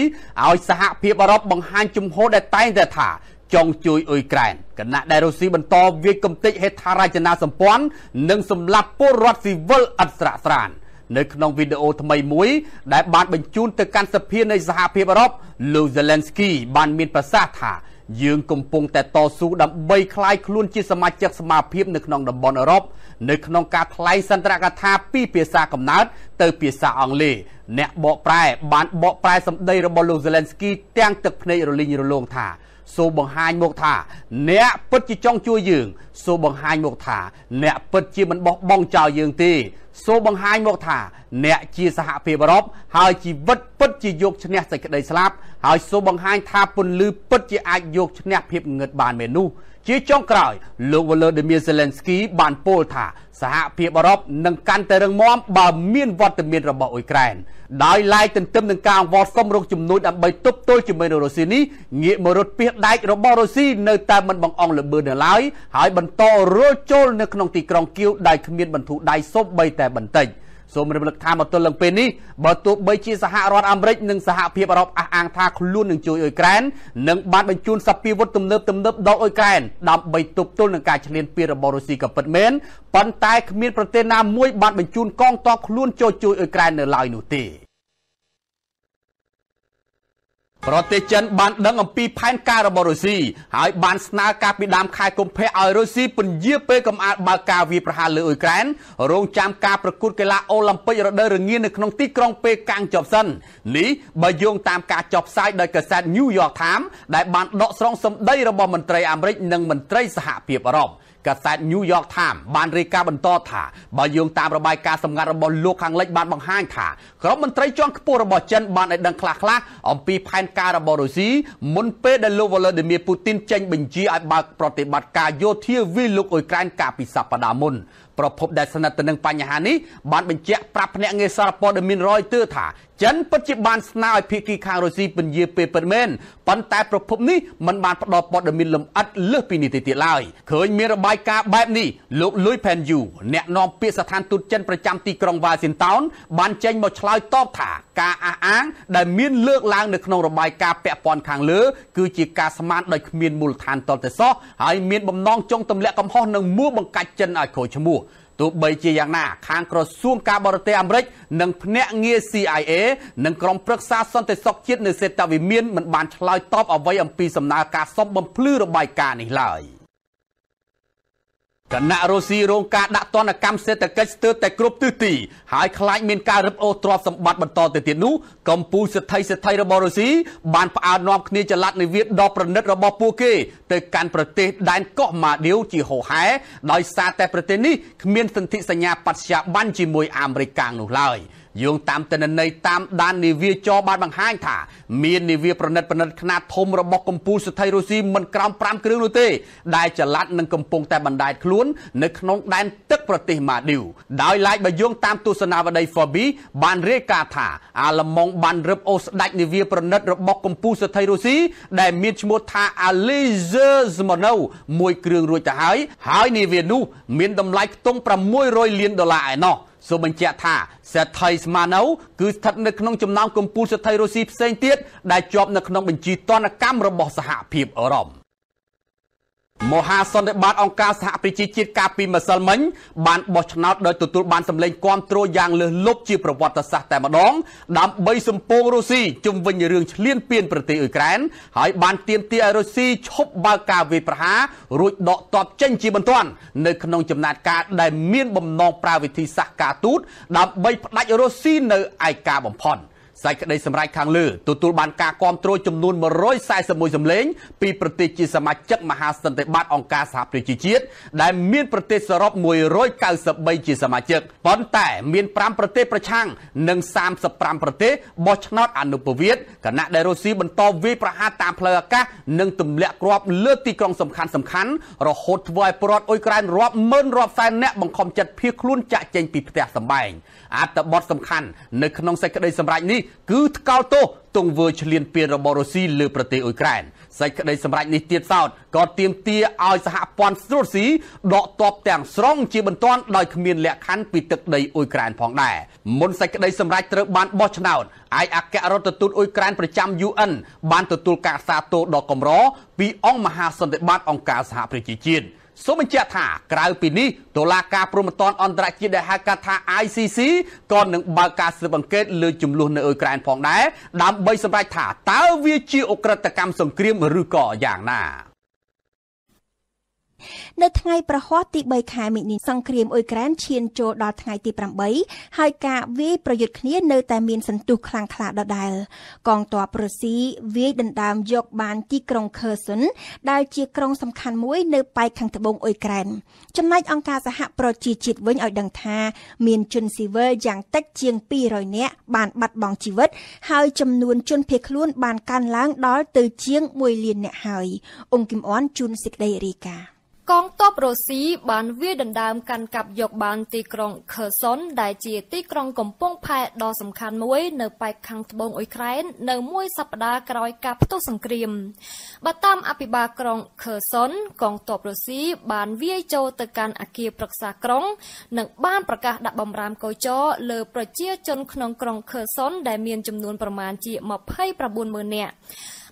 ឲ្យសហភាពអឺរ៉ុបបង្ហាញជំហរដែលតែងតែថាចង់ជួយអ៊ុយក្រែនគណៈដែលរុស្ស៊ីបន្តវាយកំទេចហេដ្ឋារចនាសម្ព័ន្ធនិងសម្លាប់ពលរដ្ឋស៊ីវិលឥតស្រាកស្រាននៅក្នុងវីដេអូថ្មីមួយដែលបានបញ្ជូនទៅកាន់សភានៃសហភាពអឺរ៉ុបលោក Zelensky បានមានប្រសាសន៍ថាយើងកំពុងតែតស៊ូដើម្បីក្លាយខ្លួនជាសមាជិកសមាភិបនៅក្នុងតំបន់អឺរ៉ុបនៅក្នុងការថ្លែងសន្ទរកថាពីភាសាកំណើតទៅភាសាអង់គ្លេសអ្នកបកប្រែបានបកប្រែសម្ដីរបស់លោក Zelensky ទាំងទឹកភ្នែករលីងរលោងថាសូមបង្ហាញមកថាអ្នកពិតជាចង់ជួយយើងសូមបង្ហាញមកថាអ្នកពិតជាមិនបោះបង់ចោលយើងទេសូមបង្ហាញមកថាអ្នកជាសហភាពអឺរ៉ុបហើយជីវិតពិតជាយកឈ្នះសេចក្តីស្លាប់ហើយសូមបង្ហាញថាពន្លឺពិតជាអាចយកឈ្នះភាពងឹតបានមែននោះជាចុងក្រោយលោក Volodymyr Zelensky បានពោលថាសហភាពអឺរ៉ុបនឹងកាន់តែរឹងមាំបើមានវត្តមានរបស់អ៊ុយក្រែនដោយឡែកទន្ទឹមនឹងការអង្វរសុំរកជំនួយដើម្បីទប់ទល់ជាមួយនឹងរុស្ស៊ីនេះងាកមករត់ពាសដែករបស់រុស្ស៊ីនៅតែមិនបង្អង់ល្បឿននៅឡើយហើយបន្តរលចូលនៅក្នុងទីក្រុងគៀវដែលគ្មានបន្ធូរដៃសូម្បីតែបន្តិចសូមរំលឹកថាមកទល់នឹងពេលនេះបើទោះបីជាសហរដ្ឋអាមេរិកនិងសហភាពអឺរ៉ុបអះអាងថាខ្លួននឹងជួយអ៊ុយក្រែននិងបានបញ្ជូនសព្វាវុធទំនើបដល់អ៊ុយក្រែនដើម្បីទប់ទល់នឹងការឈ្លានពានរបស់រុស្ស៊ីក៏ពិតមែនប៉ុន្តែគ្មានប្រទេសណាមួយបានបញ្ជូនកងទ័ពខ្លួនចូលជួយអ៊ុយក្រែននៅឡើយនោះទេប្រទេសចិនបានដឹងអំពីផែនការរបស់រុស្ស៊ីហើយបានស្នើការពីដើមខែកុម្ភៈឲ្យរុស្ស៊ីពន្យាពេលកំអាតបើកការវាយប្រហារលើអ៊ុយក្រែនរងចាំការប្រកួតកីឡាអូឡ িম্প ពិករដូវរងានៅក្នុងទីក្រុងប៉េកាំងចប់សិននេះបើយោងតាមការចុះផ្សាយដោយកាសែត New York Times ដែលបានដកស្រង់សម្ដីរបស់មន្ត្រីអាមេរិកនិងមន្ត្រីសហភាពអឺរ៉ុបកាសែត New York Times បានរាយការណ៍បន្តថាបើយោងតាមរបាយការណ៍សម្ងាត់របស់លោកខាងលិចបានបង្ហាញថាក្រុមមន្ត្រីជាន់ខ្ពស់របស់ចិនបានឲ្យដឹងខ្លះៗអំពីផែនការរបស់រុស្ស៊ីមុនពេលដែលលោក Vladimir Putin ចេញបញ្ជាឲ្យបើកប្រតិបត្តិការយោធាវាយលុកអ៊ុយក្រែនកាលពីសប្តាហ៍មុនប្រភពដែលស្និទ្ធទៅនឹងបញ្ហានេះបានបញ្ជាក់ប្រាប់ភ្នាក់ងារសារព័ត៌មាន Reuters ថាចិនពិតជាបានស្នើឲ្យភាគីខាងរុស្ស៊ីពន្យាពេលពិតមែនប៉ុន្តែប្រភពនេះមិនបានផ្ដល់ព័ត៌មានលម្អិតលើសពីនេះទេទៀតឡើយឃើញមានរបាយការណ៍បែបនេះលោក Louis Penyu អ្នកនាំពាក្យស្ថានទូតចិនប្រចាំទីក្រុង Washington បានចេញមកឆ្លើយតបថាការអះអាងដែលមានលើកឡើងនៅក្នុងរបាយការណ៍ពាក់ព័ន្ធខាងលើគឺជាការស្មានដោយគ្មានមូលដ្ឋានតលតែសោះហើយមានបំណងចង់ទម្លាក់កំហុសនិងមួបង្កាច់ចិនឲ្យខូចឈ្មោះទោះបីជាយ៉ាងណាខាងក្រសួងការបរទេសអាមេរិកនិងភ្នាក់ងារ CIA និងក្រុមប្រឹក្សាសន្តិសុខជាតិនៅសេតាវិមានមិនបានឆ្លើយតបអ្វីអំពីសំណើការសុំបំភ្លឺរបាយការណ៍នេះឡើយគណៈរុស្ស៊ីរងការដាក់ទណ្ឌកម្មសេដ្ឋកិច្ចស្ទើរតែគ្រប់ទិសទីហើយខ្លាចមានការរឹបអូសទ្រព្យសម្បត្តិបន្តទៅទៀតនោះកម្ពុជាសិទ្ធិរបស់រុស្ស៊ីបានផ្អើលនាំគ្នាចល័តនិវាសដ៏ប្រណិតរបស់ពួកគេទៅកាន់ប្រទេសដែនកោះម៉ាឌីវជាហូហែដោយសារតែប្រទេសនេះគ្មានសន្ធិសញ្ញាបត្យាប័នជាមួយអាមេរិកកាំងនោះឡើយ យោងតាមទិន្នន័យតាមដាននាវាចរបានបង្ហាញថាមាននាវាប្រណិតខ្នាតធំរបស់កម្ពុជាស្ថិតរុស្ស៊ីមិនក្រោម5គ្រឿងនោះទេដែលចល័តនឹងកំពុងតែបណ្តែតខ្លួននៅក្នុងដែនទឹកប្រទេសម៉ាឌីវដោយឡែកបើយោងតាមទស្សនាវដ្តី Forbes បានរាយការណ៍ថាអាល្លឺម៉ង់បានរឹបអូសស្ដេចនាវាប្រណិតរបស់កម្ពុជាស្ថិតរុស្ស៊ីដែលមានឈ្មោះថា Alizé Zmanov មួយគ្រឿងរួចទៅហើយនាវានោះមានតម្លៃខ្ទង់$600 លានឯណោះសូមបញ្ជាក់ថាសេដ្ឋីស្មាណូវគឺស្ថិតនៅក្នុងចំណោមកម្ពុជាស្ថិតរុស្ស៊ីផ្សេងទៀតដែលជាប់នៅក្នុងបញ្ជីទណ្ឌកម្មរបស់សហភាពអឺរ៉ុបមហាសន្និបាតអង្គការសហប្រជាជាតិកាលពីម្សិលមិញបានបោះឆ្នោតដោយទទួលបានសម្លេងគាំទ្រយ៉ាងលើសលប់ជាប្រវត្តិសាស្ត្រតែម្ដងដើម្បីសម្ពងរុស្ស៊ីជុំវិញរឿងឈ្លានពានប្រទេសអ៊ុយក្រែនហើយបានទាមទារឲ្យរុស្ស៊ីឈប់បើកការវាយប្រហាររួចដកទ័ពចេញជាបន្ទាន់នៅក្នុងចំណាត់ការដែលមានបំណងប្រើវិធីសាស្ត្រការទូតដើម្បីផ្ដាច់រុស្ស៊ីនៅឯកាបំផុតសេចក្តីសម្រេចខាងលើទទួលបានការគាំទ្រចំនួន141សម្លេងពីប្រទេសជាសមាជិកមហាសន្និបាតអង្គការសហប្រជាជាតិដែលមានប្រទេសសរុប193ជាសមាជិកប៉ុន្តែមាន5ប្រទេសប្រឆាំងនិង35ប្រទេសបោះឆ្នោតអនុប្រវេសន៍ខណៈដែលរុស្ស៊ីបន្តវាយប្រហារតាមផ្លូវអាកាសនិងទម្លាក់គ្រាប់លើទីក្រុងសំខាន់រហូតធ្វើឲ្យពលរដ្ឋអ៊ុយក្រែនរាប់ម៉ឺនរាប់សែននាក់បង្ខំចិត្តភៀសខ្លួនចាកចេញពីផ្ទះសម្បែងអត្ថបទសំខាន់នៅក្នុងសេចក្តីសម្រេចនេះគឺថ្កោលទោសទង្វើឈ្លានពានរបស់រុស្ស៊ីលើប្រទេសអ៊ុយក្រែនសេចក្តីសម្រេចនេះទៀតសោតក៏ទាមទារឲ្យសហព័ន្ធរុស្ស៊ីដកទ័ពទាំងស្រុងជាបន្ទាន់ដោយគ្មានលក្ខខណ្ឌពីទឹកដីអ៊ុយក្រែនផងដែរមុនសេចក្តីសម្រេចត្រូវបានបោះឆ្នោតឯកអគ្គរដ្ឋទូតអ៊ុយក្រែនប្រចាំ UN បានទទួលការសាទរដ៏កម្រពីអង្គមហាសន្និបាតអង្គការសហប្រជាជាតិសូមបញ្ជាក់ថាក្រៅពីនេះតុលាការព្រហ្មទណ្ឌអន្តរជាតិដែលហៅកាត់ថា ICC ក៏នឹងបើកការស៊ើបអង្កេតលើចំនួននៅអ៊ុយក្រែនផងដែរដើម្បីសម្រេចថាតើវាជាឧក្រិដ្ឋកម្មសង្គ្រាមឬក៏យ៉ាងណានៅថ្ងៃប្រហ័សទី3ខែមិនិនាសង្គ្រាមអ៊ុយក្រែនឈានចូលដល់ថ្ងៃទី8ហើយការវាយប្រយុទ្ធគ្នានៅតែមានសន្ទុះខ្លាំងក្លាដដែលកងទ័ពរុស្ស៊ីវាយដណ្ដើមយកបានទីក្រុងខឺសុនដែលជាក្រុងសំខាន់មួយនៅប៉ែកខាងត្បូងអ៊ុយក្រែនចំណែកអង្គការសហប្រជាជាតិវិញឲ្យដឹងថាមានជនស៊ីវិលយ៉ាងតិចជាង200នាក់បានបាត់បង់ជីវិតហើយចំនួនជនភៀសខ្លួនបានកើនឡើងដល់ទៅជាង1លាននាក់ហើយអង្គគឹមអនជួនសេចក្តីរាយការណ៍កងទ័ពរុស្ស៊ីបានវាយដណ្ដើមកាន់កាប់យកបានទីក្រុងខឺសុនដែលជាទីក្រុងកំពង់ផែដ៏សំខាន់មួយនៅប៉ែកខាងត្បូងអ៊ុយក្រែននៅមួយសប្តាហ៍ក្រោយការផ្ទុះសង្គ្រាមបើតាមអភិបាលក្រុងខឺសុនកងទ័ពរុស្ស៊ីបានវាយចូលទៅកាន់អគារប្រឹក្សាក្រុងនិងបានប្រកាសដាក់បំរាមកោចរលើប្រជាជនក្នុងក្រុងខឺសុនដែលមានចំនួនប្រមាណជា290,000 នាក់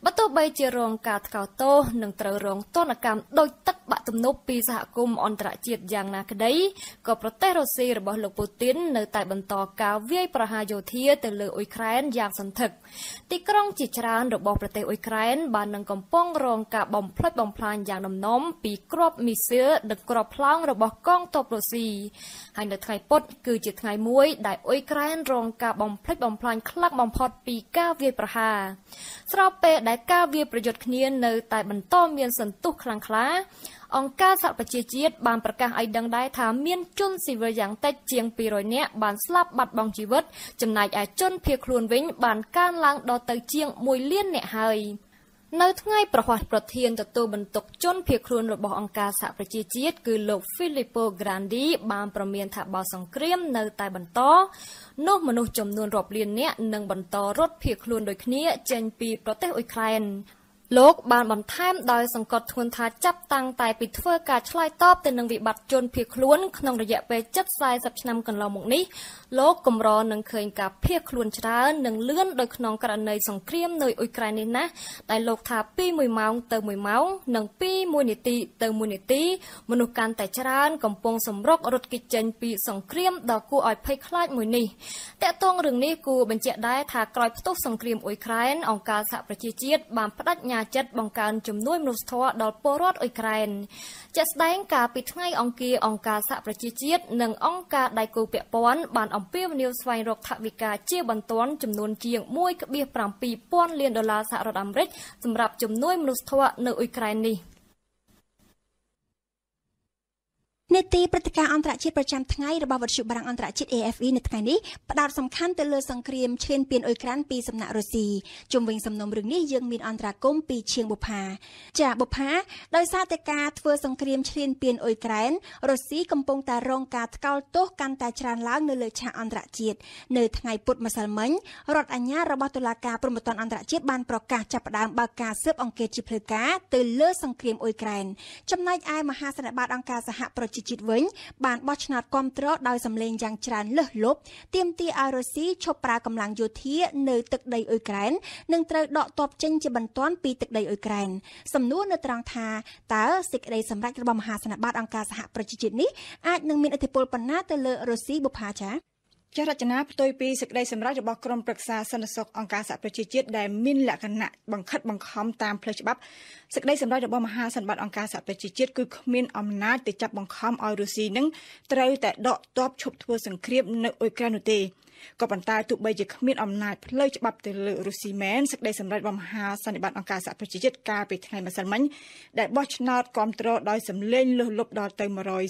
បើទោះបីជារងការថ្កោលទោសនិងត្រូវរងទណ្ឌកម្មដោយទឹកបាក់ទំនប់ពីសហគមន៍អន្តរជាតិយ៉ាងណាក្តីក៏ប្រទេសរុស្ស៊ីរបស់លោកពូទីននៅតែបន្តការវាយប្រហារយោធាទៅលើអ៊ុយក្រែនយ៉ាងសន្ធឹកទីក្រុងជាច្រើនរបស់ប្រទេសអ៊ុយក្រែនបាននឹងកំពុងរងការបំផ្លិចបំផ្លាញយ៉ាងដំណំពីគ្រាប់មីស៊ីលនិងគ្រាប់ផ្លោងរបស់កងទ័ពរុស្ស៊ីហើយនៅថ្ងៃពុធគឺជាថ្ងៃមួយដែលអ៊ុយក្រែនរងការបំផ្លិចបំផ្លាញខ្លាំងបំផុតពីការវាយប្រហារស្របពេលដែលការវាយប្រយុទ្ធគ្នានៅតែបន្តមានសន្ទុះខ្លាំងក្លាអង្គការសហប្រជាជាតិបានប្រកាសឲ្យដឹងដែរថាមានជនស៊ីវិលយ៉ាងតិចជាង200នាក់បានស្លាប់បាត់បង់ជីវិតចំណែកឯជនភៀសខ្លួនវិញបានកើនឡើងដល់ទៅជាង1លាននាក់ហើយនៅថ្ងៃប្រហ័សប្រធានទទួលបន្ទុកជនភៀសខ្លួនរបស់អង្គការសហប្រជាជាតិគឺលោក Filippo Grandi បានប្រមានថាបើសង្គ្រាមនៅតែបន្តនោះមនុស្សចំនួនរាប់លាននាក់នឹងបន្តរត់ភៀសខ្លួនដូចគ្នាចេញពីប្រទេសអ៊ុយក្រែនលោកបានបន្ថែមដោយសង្កត់ធ្ងន់ថាចាប់តាំងតែពីធ្វើការឆ្លើយតបទៅនឹងវិបត្តិជនភៀសខ្លួនក្នុងរយៈពេល40ឆ្នាំកន្លងមកនេះលោកកម្រនឹងឃើញការភៀសខ្លួនច្រើននិងលឿនដោយក្នុងករណីសង្គ្រាមនៅអ៊ុយក្រែននេះណាដែលលោកថាពី1ម៉ោងទៅ1ម៉ោងនិងពី1នាទីទៅ1នាទីមនុស្សកាន់តែច្រើនកំពុងសម្រុករត់គេចចេញពីសង្គ្រាមដ៏គួរឲ្យភ័យខ្លាចមួយនេះតាក់ទងរឿងនេះគួរបញ្ជាក់ដែរថាក្រោយផ្ទុះសង្គ្រាមអ៊ុយក្រែនអង្គការសហប្រជាជាតិបានបដិញ្ញាចិត្តបង្កើនជំនួយមនុស្សធម៌ដល់ពលរដ្ឋអ៊ុយក្រែនជាក់ស្ដែងកាលពីថ្ងៃអង្គារអង្គការសហប្រជាជាតិនិងអង្គការដៃគូពាក់ព័ន្ធបានអំពាវនាវស្វែងរកថវិកាជាបន្ទាន់ចំនួនជាង 1.7 លានដុល្លារសហរដ្ឋអាមេរិកសម្រាប់ជំនួយមនុស្សធម៌នៅអ៊ុយក្រែននេះ នេតិព្រឹត្តិការណ៍អន្តរជាតិប្រចាំថ្ងៃរបស់វិទ្យុបារាំងអន្តរជាតិ AFE នៅថ្ងៃនេះផ្ដោតសំខាន់ទៅលើសង្គ្រាមឈ្លានពានអ៊ុយក្រែនពីសំណាក់រុស្ស៊ីជុំវិញសំណុំរឿងនេះយើងមានអន្តរាគមន៍ពីឈៀងបុប្ផាចាបុប្ផាដោយសារតែការធ្វើសង្គ្រាមឈ្លានពានអ៊ុយក្រែនរុស្ស៊ីកំពុងតែរងការថ្កោលទោសកាន់តែច្រើនឡើងនៅលើឆាកអន្តរជាតិនៅថ្ងៃពុធម្សិលមិញរដ្ឋអាជ្ញារបស់តុលាការព្រហ្មទណ្ឌអន្តរជាតិបានប្រកាសចាប់ផ្ដើមបើកការស៊ើបអង្កេតជាផ្លូវការទៅលើសង្គ្រាមអ៊ុយក្រែនចំណែកឯមហាសន្និបាតអង្គការសហប្រជាជាតិវិញបានបោះឆ្នោតគាំទ្រដោយសម្លេងយ៉ាងច្រើនលើសលប់ទាមទារឲ្យរុស្ស៊ីឈប់ប្រើកម្លាំងយោធានៅទឹកដីអ៊ុយក្រែននិងត្រូវដកទ័ពចេញជាបន្ទាន់ពីទឹកដីអ៊ុយក្រែនសំណួរនៅត្រង់ថាតើសេចក្តីសម្រេចរបស់មហាសន្និបាតអង្គការសហប្រជាជាតិនេះអាចនឹងមានឥទ្ធិពលប៉ុណ្ណាទៅលើរុស្ស៊ីបុប្ផាចាចារចនាផ្ទុយពីសេចក្តីសម្រេចរបស់ក្រុមប្រឹក្សាសន្តិសុខអង្គការសហប្រជាជាតិដែលមានលក្ខណៈបង្ខិតបង្ខំតាមផ្លូវច្បាប់សេចក្តីសម្រេចរបស់មហាសន្និបាតអង្គការសហប្រជាជាតិគឺគ្មានអំណាចទៅចាប់បង្ខំឲ្យរុស្ស៊ីនឹងត្រូវតែដកទ័ពឈប់ធ្វើសង្គ្រាមនៅអ៊ុយក្រែននោះទេក៏ប៉ុន្តែទោះបីជាគ្មានអំណាចផ្លូវច្បាប់ទៅលើរុស្ស៊ីមែនសេចក្តីសម្រេចរបស់មហាសន្និបាតអង្គការសហប្រជាជាតិកាលពីថ្ងៃម្សិលមិញដែលបោះឆ្នោតគាំទ្រដោយសម្លេងលើសលប់ដល់ទៅ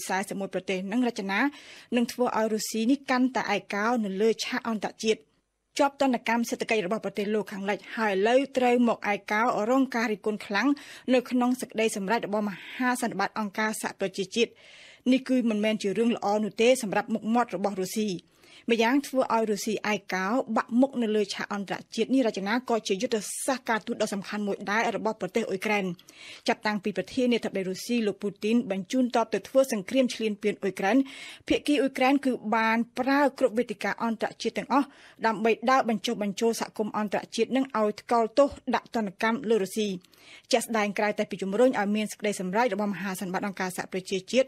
141ប្រទេសនឹងរចនានឹងធ្វើឲ្យរុស្ស៊ីនេះកាន់តែឯកោនៅលើឆាកអន្តរជាតិជាប់ទណ្ឌកម្មសេដ្ឋកិច្ចរបស់ប្រទេសលោកខាងលិចហើយឥឡូវត្រូវមកឯកោរងការរិះគន់ខ្លាំងនៅក្នុងសេចក្តីសម្រេចរបស់មហាសន្និបាតអង្គការសហប្រជាជាតិនេះគឺមិនមែនជារឿងល្អនោះទេសម្រាប់មុខមាត់របស់រុស្ស៊ីម្យ៉ាងធ្វើឲ្យរុស្ស៊ីឯកោបាក់មុខនៅលើឆាកអន្តរជាតិនេះរចនាក៏ជាយុទ្ធសាស្ត្រការទូតដ៏សំខាន់មួយដែររបស់ប្រទេសអ៊ុយក្រែនចាប់តាំងពីប្រធានាធិបតីរុស្ស៊ីលោកពូទីនបញ្ជូនទ័ពទៅធ្វើសង្គ្រាមឈ្លានពានអ៊ុយក្រែនភាគីអ៊ុយក្រែនគឺបានប្រើគ្រប់វេទិកាអន្តរជាតិទាំងអស់ដើម្បីដើរបញ្ចុះបញ្ចូលសហគមន៍អន្តរជាតិនឹងឲ្យថ្កោលទោសដាក់ទណ្ឌកម្មលើរុស្ស៊ីជាក់ស្ដែងក្រៅតែពីជំរុញឲ្យមានសេចក្តីសម្រេចរបស់មហាសន្និបាតអង្គការសហប្រជាជាតិ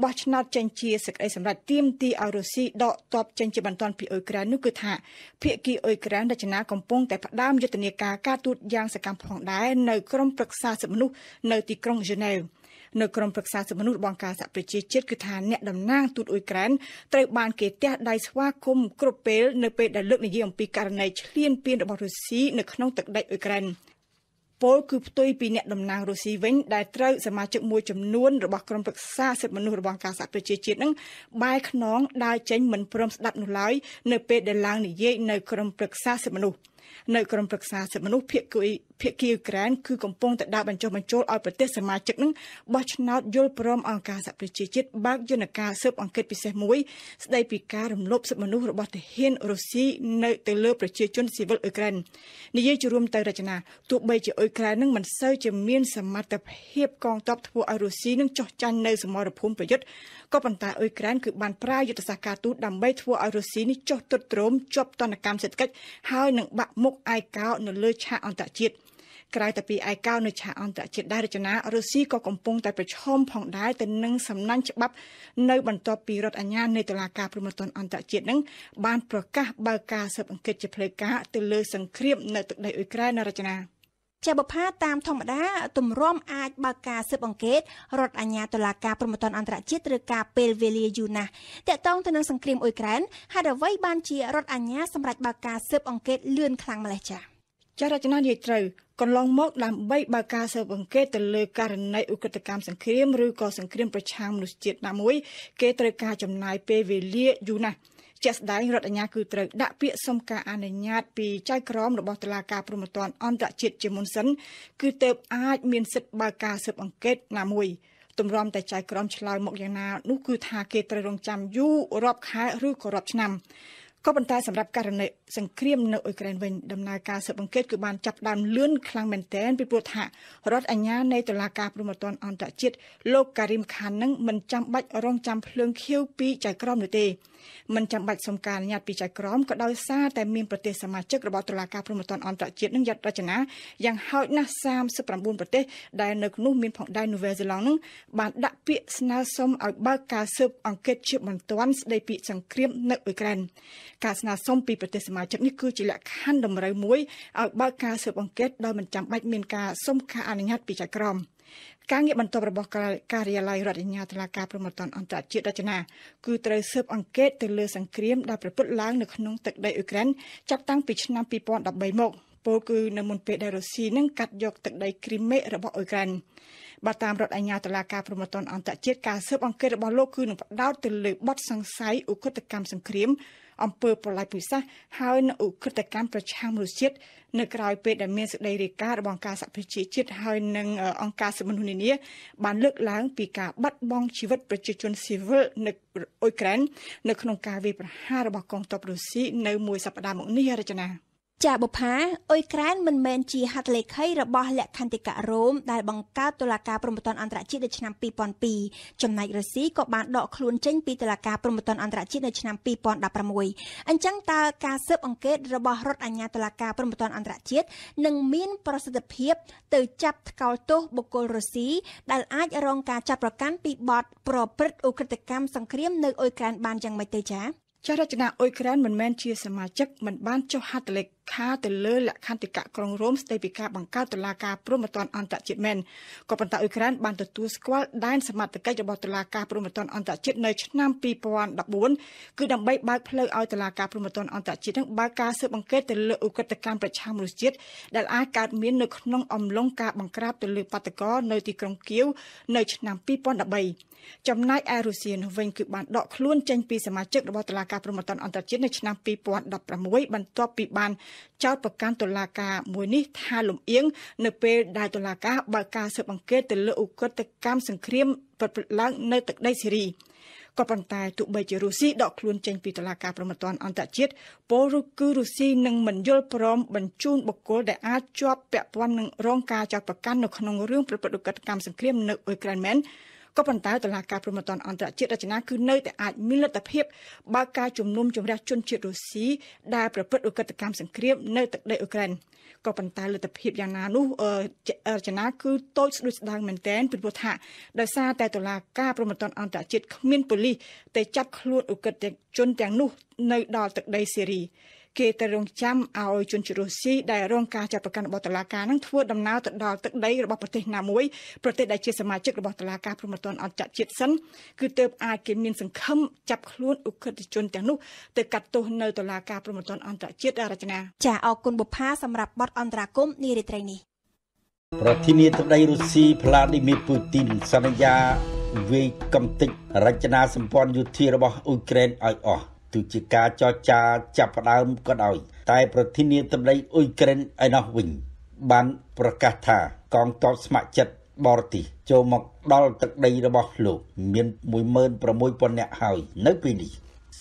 បោះឆ្នោតចេញជាសេចក្តីសម្រេចទាមទារឲ្យរុស្ស៊ីដកទ័ពចេញជាបន្ទាន់ពីអ៊ុយក្រែននោះគឺថាភាគីអ៊ុយក្រែនរចនាកំពុងតែផ្ដើមយុទ្ធនាការការទូតយ៉ាងសកម្មផងដែរនៅក្រុមប្រឹក្សាសិទ្ធិមនុស្សនៅទីក្រុងហ្សឺណែវនៅក្រុមប្រឹក្សាសិទ្ធិមនុស្សរបស់អង្គការសហប្រជាជាតិគឺថាអ្នកតំណាងទូតអ៊ុយក្រែនត្រូវបានគេទះដៃស្វាគមន៍គ្រប់ពេលនៅពេលដែលលើកនិយាយអំពីករណីឈ្លានពានរបស់រុស្ស៊ីនៅក្នុងទឹកដីអ៊ុយក្រែនពលគឺផ្ទុយពីអ្នកតំណាងរុស្ស៊ីវិញដែលត្រូវសមាជិកមួយចំនួនរបស់ក្រុមប្រឹក្សាសិទ្ធិមនុស្សរបស់អង្គការសហប្រជាជាតិនឹងបែរខ្នងដើរចេញមិនព្រមស្ដាប់នោះឡើយនៅពេលដែលឡើងនិយាយនៅក្រុមប្រឹក្សាសិទ្ធិមនុស្សនៅក្រុមប្រឹក្សាសិទ្ធិមនុស្សភាគីអ៊ុយក្រែនគឺកំពុងតែដាក់បញ្ចុះបញ្ចូលឲ្យប្រទេសសមាជិកនឹងបោះឆ្នោតយល់ព្រមអង្គការសហប្រជាជាតិបើកយន្តការស៊ើបអង្កេតពិសេសមួយស្ដីពីការរំលោភសិទ្ធិមនុស្សរបស់ទាហានរុស្ស៊ីនៅទៅលើប្រជាជនស៊ីវិលអ៊ុយក្រែននិយាយជារួមទៅរចនាទោះបីជាអ៊ុយក្រែននឹងមិនសូវជាមានសមត្ថភាពកងទ័ពធ្វើឲ្យរុស្ស៊ីនឹងចុះចាញ់នៅសមរភូមិប្រយុទ្ធក៏ប៉ុន្តែអ៊ុយក្រែនគឺបានប្រើយុទ្ធសាស្ត្រការទូតដើម្បីធ្វើឲ្យរុស្ស៊ីនេះចុះទត់ទ្រោមជាប់ទណ្ឌកម្មសេដ្ឋកិច្ចហើយនឹងបាក់មុខឯកោនៅលើឆាកអន្តរជាតិក្រៅតែពីឯកោនៅឆាកអន្តរជាតិដែររចនារុស្ស៊ីក៏កំពុងតែប្រឈមផងដែរទៅនឹងសំណាញ់ច្បាប់នៅបន្ទាប់ពីរដ្ឋអាជ្ញានៃតុលាការព្រហ្មទណ្ឌអន្តរជាតិនឹងបានប្រកាសបើកការស៊ើបអង្កេតជាផ្លូវការទៅលើសង្គ្រាមនៅទឹកដីអ៊ុយក្រែនរចនាជាបុប្ផាតាមធម្មតាទម្រាំអាចបើកការស៊ើបអង្កេតរដ្ឋអាជ្ញាតុលាការព្រហ្មទណ្ឌអន្តរជាតិត្រូវការពេលវេលាយូរណាស់តាក់ទងទៅនឹងសង្គ្រាមអ៊ុយក្រែនហេតុអ្វីបានជារដ្ឋអាជ្ញាសម្រេចបើកការស៊ើបអង្កេតលឿនខ្លាំងម្ល៉េះចា៎ចារចនានិយាយត្រូវកន្លងមកដើម្បីបើកការស៊ើបអង្កេតទៅលើករណីឧក្រិដ្ឋកម្មសង្គ្រាមឬក៏សង្គ្រាមប្រឆាំងមនុស្សជាតិណាមួយគេត្រូវការចំណាយពេលវេលាយូរណាស់ជាក់ស្ដែងរដ្ឋអាជ្ញាគឺត្រូវដាក់ពាក្យសុំការអនុញ្ញាតពីចៅក្រមរបស់តុលាការព្រហ្មទណ្ឌអន្តរជាតិជាមុនសិនគឺទើបអាចមានសិទ្ធិបើកការស៊ើបអង្កេតណាមួយទម្រាំតែចៅក្រមឆ្លើយមកយ៉ាងណានោះគឺថាគេត្រូវរងចាំយូររាប់ខែឬក៏រាប់ឆ្នាំក៏ប៉ុន្តែសម្រាប់ករណីសង្គ្រាមនៅអ៊ុយក្រែនវិញដំណើរការស៊ើបអង្កេតគឺបានចាប់ផ្ដើមលឿនខ្លាំងមែនទែនពីព្រោះថារដ្ឋអាជ្ញានៃតុលាការព្រហ្មទណ្ឌអន្តរជាតិលោកការីមខាននឹងមិនចាំបាច់រងចាំភ្លើងខៀវពីចៅក្រមនោះទេមិនចាំបាច់សុំការអនុញ្ញាតពីចៅក្រមក៏ដោយសារតែមានប្រទេសសមាជិករបស់តុលាការព្រហ្មទណ្ឌអន្តរជាតិនឹងយត្តរចនាយ៉ាងហោចណាស់39ប្រទេសដែលនៅក្នុងមានផងដែរនូវែលសេឡង់នឹងបានដាក់ពាក្យស្នើសុំឲ្យបើកការស៊ើបអង្កេតជាបន្ទាន់ស្ដីពីសង្គ្រាមនៅអ៊ុយក្រែនការស្នើសុំពីប្រទេសសមាជិកនេះគឺជាលក្ខខណ្ឌតម្រូវមួយឲ្យបើកការស៊ើបអង្កេតដោយមិនចាំបាច់មានការសុំការអនុញ្ញាតពីចៅក្រមការងារបន្ទាប់របស់ការិយាល័យរដ្ឋអាជ្ញាតុលាការព្រហ្មទណ្ឌអន្តរជាតិរចនាគឺត្រូវស៊ើបអង្កេតទៅលើសង្គ្រាមដែលប្រព្រឹត្តឡើងនៅក្នុងទឹកដីអ៊ុយក្រែនចាប់តាំងពីឆ្នាំ2013មក ពលគឺនៅមុនពេលដែលរុស្ស៊ីនឹងកាត់យកទឹកដីគ្រីមេរបស់អ៊ុយក្រែនបើតាមរដ្ឋអាជ្ញាតុលាការព្រហ្មទណ្ឌអន្តរជាតិការស៊ើបអង្កេតរបស់លោកគឺនឹងផ្ដោតទៅលើបទសង្ស័យឧក្រិដ្ឋកម្មសង្គ្រាមអំពើប្រល័យពូជសាសន៍ហើយនៅឧក្រិដ្ឋកម្មប្រឆាំងមនុស្សជាតិនៅក្រៅពេលដែលមានសេចក្តីរាយការណ៍របស់អង្គការសហប្រជាជាតិហើយនិងអង្គការសិទ្ធិមនុស្សនានាបានលើកឡើងពីការបាត់បង់ជីវិតប្រជាជនស៊ីវិលនៅអ៊ុយក្រែននៅក្នុងការវាយប្រហាររបស់កងទ័ពរុស្ស៊ីនៅមួយសប្តាហ៍មកនេះរចនាចាបុផាអ៊ុយក្រែនមិនមែនជាហត្ថលេខីរបស់លក្ខន្តិករ៉ូមដែលបង្កើតតុលាការព្រហ្មទណ្ឌអន្តរជាតិនៅឆ្នាំ2002ចំណែករុស្ស៊ីក៏បានដកខ្លួនចេញពីតុលាការព្រហ្មទណ្ឌអន្តរជាតិនៅឆ្នាំ2016អញ្ចឹងតើការស៊ើបអង្កេតរបស់រដ្ឋអាជ្ញាតុលាការព្រហ្មទណ្ឌអន្តរជាតិនឹងមានប្រសិទ្ធភាពទៅចាប់ថ្កោលទោសបុគ្គលរុស្ស៊ីដែលអាចរងការចាប់ប្រកាន់ពីបទប្រព្រឹត្តឧក្រិដ្ឋកម្មសង្គ្រាមនៅអ៊ុយក្រែនបានយ៉ាងម៉េចទេចា៎ចរចនាអ៊ុយក្រែនមិនមែនជាសមាជិកមិនបានចុះហត្ថលេខាទៅលើលក្ខន្តិកៈក្រុងរ៉ូមស្តីពីការបង្កើតតុលាការព្រហ្មទណ្ឌអន្តរជាតិមែនក៏ប៉ុន្តែអ៊ុយក្រែនបានទទួលស្គាល់ដែនសមត្ថកិច្ចរបស់តុលាការព្រហ្មទណ្ឌអន្តរជាតិនៅឆ្នាំ2014គឺដើម្បីបើកផ្លូវឲ្យតុលាការព្រហ្មទណ្ឌអន្តរជាតិនឹងបើកការស៊ើបអង្កេតទៅលើឧក្រិដ្ឋកម្មប្រឆាំងមនុស្សជាតិដែលអាចកើតមាននៅក្នុងអំឡុងការបង្ក្រាបទៅលើបាតកោនៅទីក្រុងគៀវនៅឆ្នាំ2013ចំណែកឯរុស្ស៊ីនោះវិញគឺបានដកខ្លួនចេញពីសមាជិករបស់តុលាការព្រហ្មទណ្ឌអន្តរជាតិនៅឆ្នាំ2016បន្ទាប់ពីបានចោទប្រកាន់តុលាការមួយនេះថាលំអៀងនៅពេលដែលតុលាការបើកការស៊ើបអង្កេតទៅលើឧក្រិដ្ឋកម្មសង្គ្រាមប្រព្រឹត្តឡើងនៅទឹកដីសេរីក៏ប៉ុន្តែទោះបីជារុស្ស៊ីដកខ្លួនចេញពីតុលាការព្រហ្មទណ្ឌអន្តរជាតិពលគឺរុស្ស៊ីនឹងមិនយល់ព្រមបញ្ជូនបុគ្គលដែលអាចជាប់ពាក់ព័ន្ធនឹងរងការចោទប្រកាន់នៅក្នុងរឿងប្រព្រឹត្តឧក្រិដ្ឋកម្មសង្គ្រាមនៅអ៊ុយក្រែនមែនក៏ប៉ុន្តែតុលាការព្រហ្មទណ្ឌអន្តរជាតិរចនាគឺនៅតែអាចមានលទ្ធភាពបើកការជំនុំជម្រះជនជាតិរុស្ស៊ីដែលប្រព្រឹត្តឧក្រិដ្ឋកម្មសង្គ្រាមនៅទឹកដីអ៊ុយក្រែនក៏ប៉ុន្តែលទ្ធភាពយ៉ាងណានោះរចនាគឺតូចស្ដួចស្ដាងមែនទែនពីព្រោះថាដោយសារតែតុលាការព្រហ្មទណ្ឌអន្តរជាតិគ្មានប៉ូលីសទៅចាប់ខ្លួនឧក្រិដ្ឋជនទាំងនោះនៅដល់ទឹកដីសេរីគេទៅរងចាំឲ្យជនជាតិរុស្ស៊ីដែលរងការចាប់ប្រកាន់របស់តុលាការនឹងធ្វើដំណើរទៅដល់ទឹកដីរបស់ប្រទេសណាមួយប្រទេសដែលជាសមាជិករបស់តុលាការព្រហ្មទណ្ឌអន្តរជាតិសិនគឺទើបអាចគេមានសង្ឃឹមចាប់ខ្លួនឧក្រិដ្ឋជនទាំងនោះទៅកាត់ទោសនៅតុលាការព្រហ្មទណ្ឌអន្តរជាតិរចនាចាអរគុណបុប្ផាសម្រាប់បទអន្តរាគមន៍នារីត្រីនេះប្រធានាធិបតីរុស្ស៊ីផ្លាឌីមៀពូទីនសន្យាវាយកំទេចរចនាសម្ព័ន្ធយោធារបស់អ៊ុយក្រែនឲ្យអស់ទោះជាការចរចាចាប់ផ្ដើមក៏ដោយតែប្រធានាធិបតីអ៊ុយក្រែនឯណោះវិញបានប្រកាសថាកងទ័ពស្ម័គ្រចិត្តបរទេសចូលមកដល់ទឹកដីរបស់លោកមាន 16,000 នាក់ហើយនៅពេលនេះ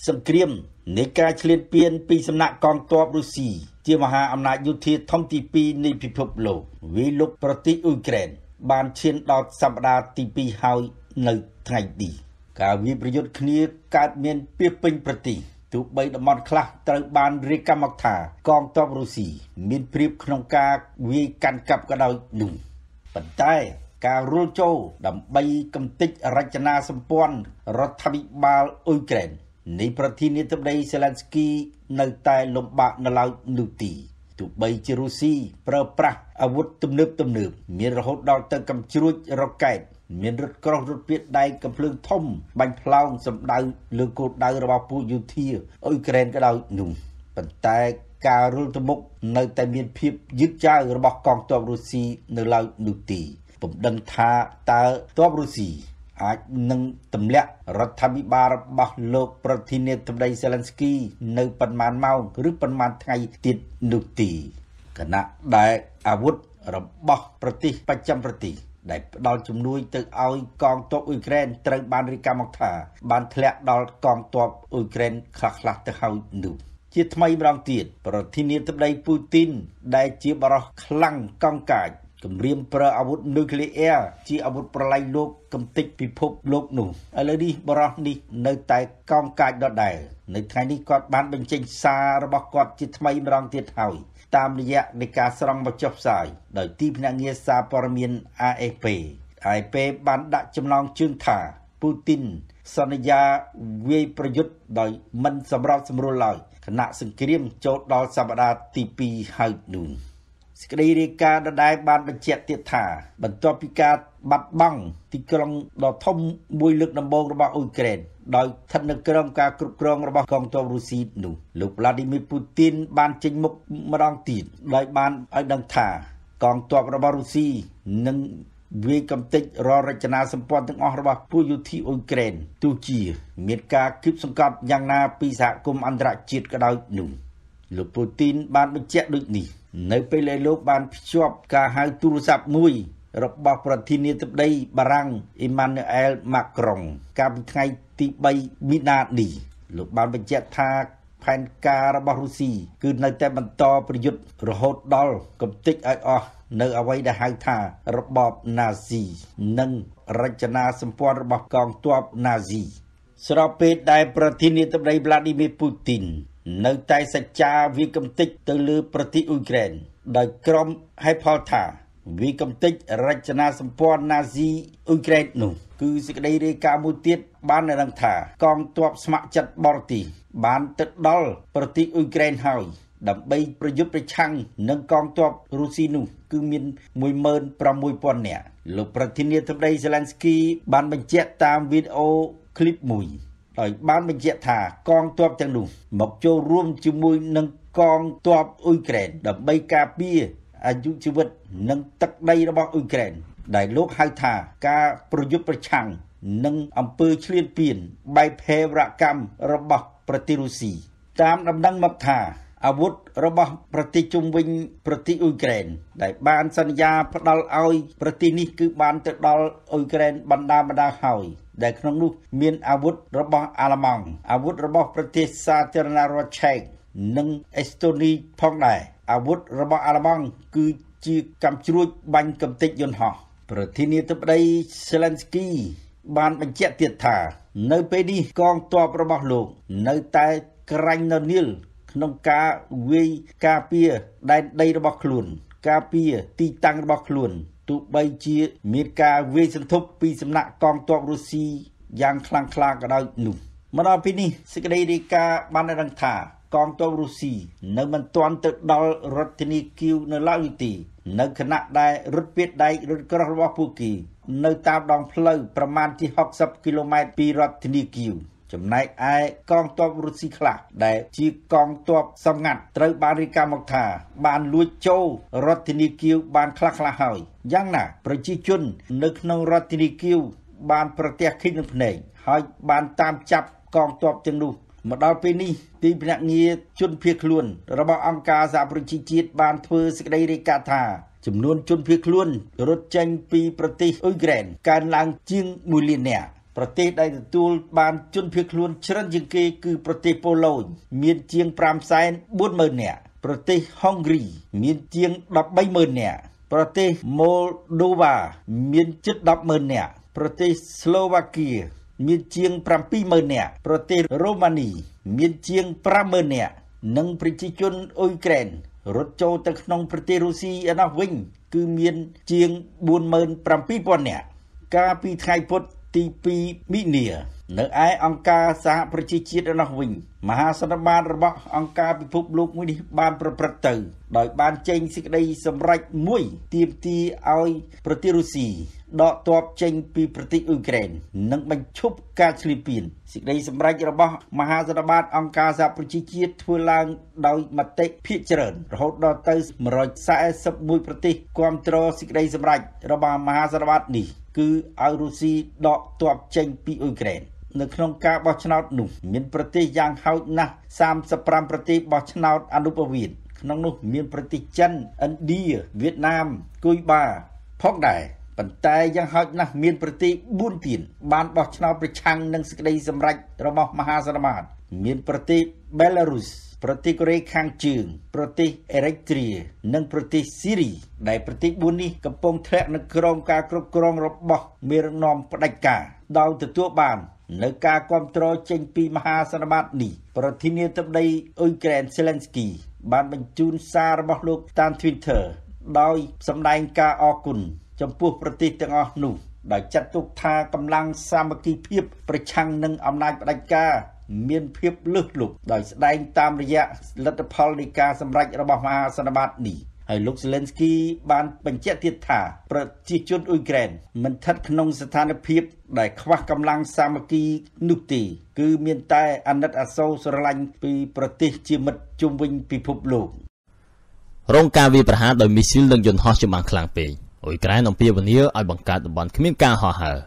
សង្គ្រាមនៃការឈ្លានពានពីសំណាក់កងទ័ពរុស្ស៊ីជាមហាអំណាចយោធាធំទី2នៃពិភពលោកវាយលុកប្រទេសអ៊ុយក្រែនបានឈានដល់សប្តាហ៍ទី2ហើយនៅថ្ងៃនេះការវាយប្រយុទ្ធគ្នាកើតមានពីពេញប្រទេសទោះបីតំបន់ខ្លះត្រូវបានរាយការណ៍មកថាកងទ័ពរុស្ស៊ីមានព្រៀបក្នុងការវាយកាន់កាប់ក៏ដោយនោះប៉ុន្តែការរួលចូលដើម្បីកំទេចរចនាសម្ព័ន្ធរដ្ឋាភិបាលអ៊ុយក្រែននៃប្រធានាធិបតីសេឡែនស្គីនៅតែលំបាកនៅឡើយនោះទេទោះបីជារុស្ស៊ីប្រើប្រាស់អាវុធទំនើបមានរហូតដល់ទៅកំជ្រួចរ៉ុកែតមានរថក្រោះរថពាតដែកកំភ្លើងធំបាញ់ផ្លោងសម្ដៅលើគោលដៅរបស់ពួកយោធាអ៊ុយក្រែនក៏ដោយនោះប៉ុន្តែការរុលទៅមុខនៅតែមានភាពយឺតយ៉ាវរបស់កងទ័ពរុស្ស៊ីនៅឡើយនោះទេពុំដឹងថាតើទ័ពរុស្ស៊ីអាចនឹងទម្លាក់រដ្ឋាភិបាលរបស់លោកប្រធានាធិបតីសេឡែនស្គីនៅប៉ុន្មានម៉ោងឬប៉ុន្មានថ្ងៃទៀតនោះទេគណៈដែលអាវុធរបស់ប្រទេសបច្ចឹមប្រទេសដែលផ្ដល់ជំនួយទៅឲ្យកងទ័ពអ៊ុយក្រែនត្រូវបានរាយការណ៍មកថាបានធ្លាក់ដល់កងទ័ពអ៊ុយក្រែនខ្លះទៅហើយនោះជាថ្មីម្ដងទៀតប្រធានាធិបតីពូទីនដែលជាបរិសុទ្ធខ្លាំងកង់កាចគម្រាមប្រើអាវុធនុយក្លេអ៊ែរជាអាវុធប្រឡាយលោកកំទេចពិភពលោកនោះឥឡូវនេះបរិសុទ្ធនេះនៅតែកង់កាចដដែលនៅថ្ងៃនេះគាត់បានបញ្ចេញសាររបស់គាត់ជាថ្មីម្ដងទៀតហើយតាមរយៈនៃការស្រង់មកចុះផ្សាយដោយទីភ្នាក់ងារសារព័ត៌មាន AFP បានដាក់ចំណងជើងថាពូទីនសន្យាវាយប្រយុទ្ធដោយមិនសម្របសម្រួលឡើយខណៈសង្គ្រាមចូលដល់សប្តាហ៍ទី2ហើយនោះ សេចក្តីរាយការណ៍ដដែលបានបញ្ជាក់ទៀតថាបន្ទាប់ពីការបាត់បង់ទីក្រុងដ៏ធំមួយលើកដំបូងរបស់អ៊ុយក្រែនដោយស្ថិតនៅក្រោមការគ្រប់គ្រងរបស់កងទ័ពរុស្ស៊ីនោះលោក Vladimir Putin បានចេញមុខម្ដងទៀតដោយបានឲ្យដឹងថាកងទ័ពរបស់រុស្ស៊ីនឹងវាយកំទេចរាល់រចនាសម្ព័ន្ធទាំងអស់របស់ពួកយោធាអ៊ុយក្រែនទោះជាមានការគៀបសង្កត់យ៉ាងណាពីសហគមន៍អន្តរជាតិក៏ដោយនោះលោក Putin បានបញ្ជាក់ដូចនេះនៅពេលដែលលោកបានភ្ជាប់ការហៅទូរស័ព្ទមួយរបស់ប្រធានាធិបតីបារាំង Emmanuel Macron កាលពីថ្ងៃទី3មីនានេះលោកបានបញ្ជាក់ថាផែនការរបស់រុស្ស៊ីគឺនៅតែបន្តប្រយុទ្ធរហូតដល់កំទេចឲ្យអស់នៅអ្វីដែលហៅថារបបណាស៊ីនិងរចនាសម្ព័ន្ធរបស់កងទ័ពណាស៊ីស្របពេលដែលប្រធានាធិបតី Vladimir Putin នៅតែសច្ចាវាយកំទេចទៅលើប្រទេសអ៊ុយក្រែនដោយក្រុមហេតុផលថាវាយកំទេចរចនាសម្ព័ន្ធណាស៊ីអ៊ុយក្រែននោះគឺសេចក្តីរាយការណ៍មួយទៀតបានរកថាកងទ័ពស្ម័គ្រចិត្តបរទេសបានទៅដល់ប្រទេសអ៊ុយក្រែនហើយដើម្បីប្រយុទ្ធប្រឆាំងនឹងកងទ័ពរុស្ស៊ីនោះគឺមាន 16,000 នាក់លោកប្រធានាធិបតី Zelensky បានបញ្ជាក់តាមវីដេអូឃ្លីបមួយដោយបានបញ្ជាក់ថាកងទ័ពទាំងនោះមកចូលរួមជាមួយនឹងកងទ័ពអ៊ុយក្រែនដើម្បីការពារអាយុជីវិតនិងទឹកដីរបស់អ៊ុយក្រែនដែលលោកហៅថាការប្រយុទ្ធប្រឆាំងនឹងអំពើឈ្លានពានបែបភេរវកម្មរបស់ប្រទេសរុស្ស៊ីតាមដំណឹងមកថាអាវុធរបស់ប្រទេសជុំវិញប្រទេសអ៊ុយក្រែនដែលបានសន្យាផ្ដល់ឲ្យប្រទេសនេះគឺបានទៅដល់អ៊ុយក្រែនបណ្ដាហើយដែលក្នុងនោះមានអាវុធរបស់អាល្លឺម៉ង់អាវុធរបស់ប្រទេសសាធារណរដ្ឋឆែកនិងអេស្តូនីផងដែរអាវុធរបស់អាល្លឺម៉ង់គឺជាកាំជ្រួចបាញ់កំទេចយន្តហោះប្រធានាធិបតី Zelensky បានបញ្ជាក់ទៀតថានៅពេលនេះកងទ័ពរបស់លោកនៅតែក្រាញ់ននៀលក្នុងការវាយការពារដែនដីរបស់ខ្លួនការពារទីតាំងរបស់ខ្លួនទោះបីជាមានការវាយសន្ធប់ពីសំណាក់កងទ័ពរុស្ស៊ីយ៉ាងខ្លាំងក្លាក៏ដោយនោះមកដល់ពេលនេះសេចក្តីរាយការណ៍បានដឹងថាកងទ័ពរុស្ស៊ីនៅមិនទាន់ទៅដល់រដ្ឋធានីគីវនៅឡើយទេនៅខណៈដែលរថពាដែករថក្រោះរបស់ពួកគេនៅតាមដងផ្លូវប្រមាណជា60គីឡូម៉ែត្រពីរដ្ឋធានីគីវចំណែកឯកងទ័ពរុស្ស៊ីខ្លះដែលជាកងទ័ពសម្ងាត់ត្រូវបានរាយការណ៍មកថាបានលួចចូលរដ្ឋធានីគីវបានខ្លះហើយយ៉ាងណាប្រជាជននៅក្នុងរដ្ឋធានីគីវបានប្រទះឃើញនឹងភ្នែកហើយបានតាមចាប់កងទ័ពទាំងនោះមកដល់ពេលនេះទីភ្នាក់ងារជនភៀសខ្លួនរបស់អង្គការសហប្រជាជាតិបានធ្វើសេចក្តីរាយការណ៍ថាចំនួនជនភៀសខ្លួនរត់ចេញពីប្រទេសអ៊ុយក្រែនកើនឡើងជាង1 លាននាក់ប្រទេសដែលទទួលបានជនភៀសខ្លួនច្រើនជាងគេគឺប្រទេសប៉ូឡូញមានជាង 540,000 នាក់ប្រទេសហុងគ្រីមានជាង 130,000 នាក់ប្រទេសម៉ូលដូវ៉ាមានជិត 10,000 នាក់ប្រទេសស្លូវ៉ាគៀមានជាង 70,000 នាក់ប្រទេសរ៉ូម៉ានីមានជាង 50,000 នាក់និងប្រជាជនអ៊ុយក្រែនរត់ចូលទៅក្នុងប្រទេសរុស្ស៊ីឯណោះវិញគឺមានជាង 47,000 នាក់កាលពីថ្ងៃពុធទី2មីនានៅឯអង្គការសហប្រជាជាតិឯណោះវិញមហាសន្និបាតរបស់អង្គការពិភពលោកមួយនេះបានប្រព្រឹត្តទៅដោយបានចេញសេចក្តីសម្រេចមួយទាមទារឲ្យប្រទេសរុស្ស៊ីដកទ័ពចេញពីប្រទេសអ៊ុយក្រែននិងបញ្ឈប់ការឈ្លានពានសេចក្តីសម្រេចរបស់មហាសន្និបាតអង្គការសហប្រជាជាតិធ្វើឡើងដោយមតិភាគច្រើនរហូតដល់ទៅ141ប្រទេសគាំទ្រសេចក្តីសម្រេចរបស់មហាសន្និបាតនេះគឺឲ្យរុស្ស៊ីដកទ័ពចេញពីអ៊ុយក្រែននៅក្នុងការបោះឆ្នោតនោះមានប្រទេសយ៉ាងហោចណាស់35ប្រទេសបោះឆ្នោតអនុប្រវេសន៍ក្នុងនោះមានប្រទេសចិនឥណ្ឌាវៀតណាមគូបាផងដែរប៉ុន្តែយ៉ាងហោចណាស់មានប្រទេស4ទៀតបានបោះឆ្នោតប្រឆាំងនឹងសេចក្តីសម្រេចរបស់មហាសន្និបាតមានប្រទេសបេឡារុសប្រទេសកូរ៉េខាងជើងប្រទេសអេរិត្រានិងប្រទេសស៊ីរីដែលប្រទេស4នេះកំពុងធ្លាក់នៅក្រោមការគ្រប់គ្រងរបស់មេដឹកនាំផ្ដាច់ការដោយទទួលបាននៅការគាំទ្រចេញពីមហាសន្និបាតនេះប្រធានាធិបតីអ៊ុយក្រែន Zelensky បានបញ្ជូនសាររបស់លោកតាម Twitter ដោយសម្ដែងការអរគុណចំពោះប្រទេសទាំងអស់នោះដោយចាត់ទុកថាកម្លាំងសាមគ្គីភាពប្រឆាំងនឹងអំណាចផ្ដាច់ការមានភាពលើសលប់ដោយស្ដែងតាមរយៈលទ្ធផលនៃការសម្រេចរបស់មហាសន្និបាតនេះ ហើយលោក Zelensky បានបញ្ជាក់ទៀតថាប្រជាជនអ៊ុយក្រែនមិនស្ថិតក្នុងស្ថានភាពដែលខ្វះកម្លាំងសាមគ្គីនោះទេគឺមានតែអាណិតអាសូរស្រឡាញ់ពីប្រទេសជាមិត្តជុំវិញពិភពលោករងការវាយប្រហារដោយមីស៊ីលនិងយន្តហោះចម្បាំងខ្លាំងពេកអ៊ុយក្រែនអំពាវនាវឲ្យបង្កើតតំបន់គ្មានការហោះហើរ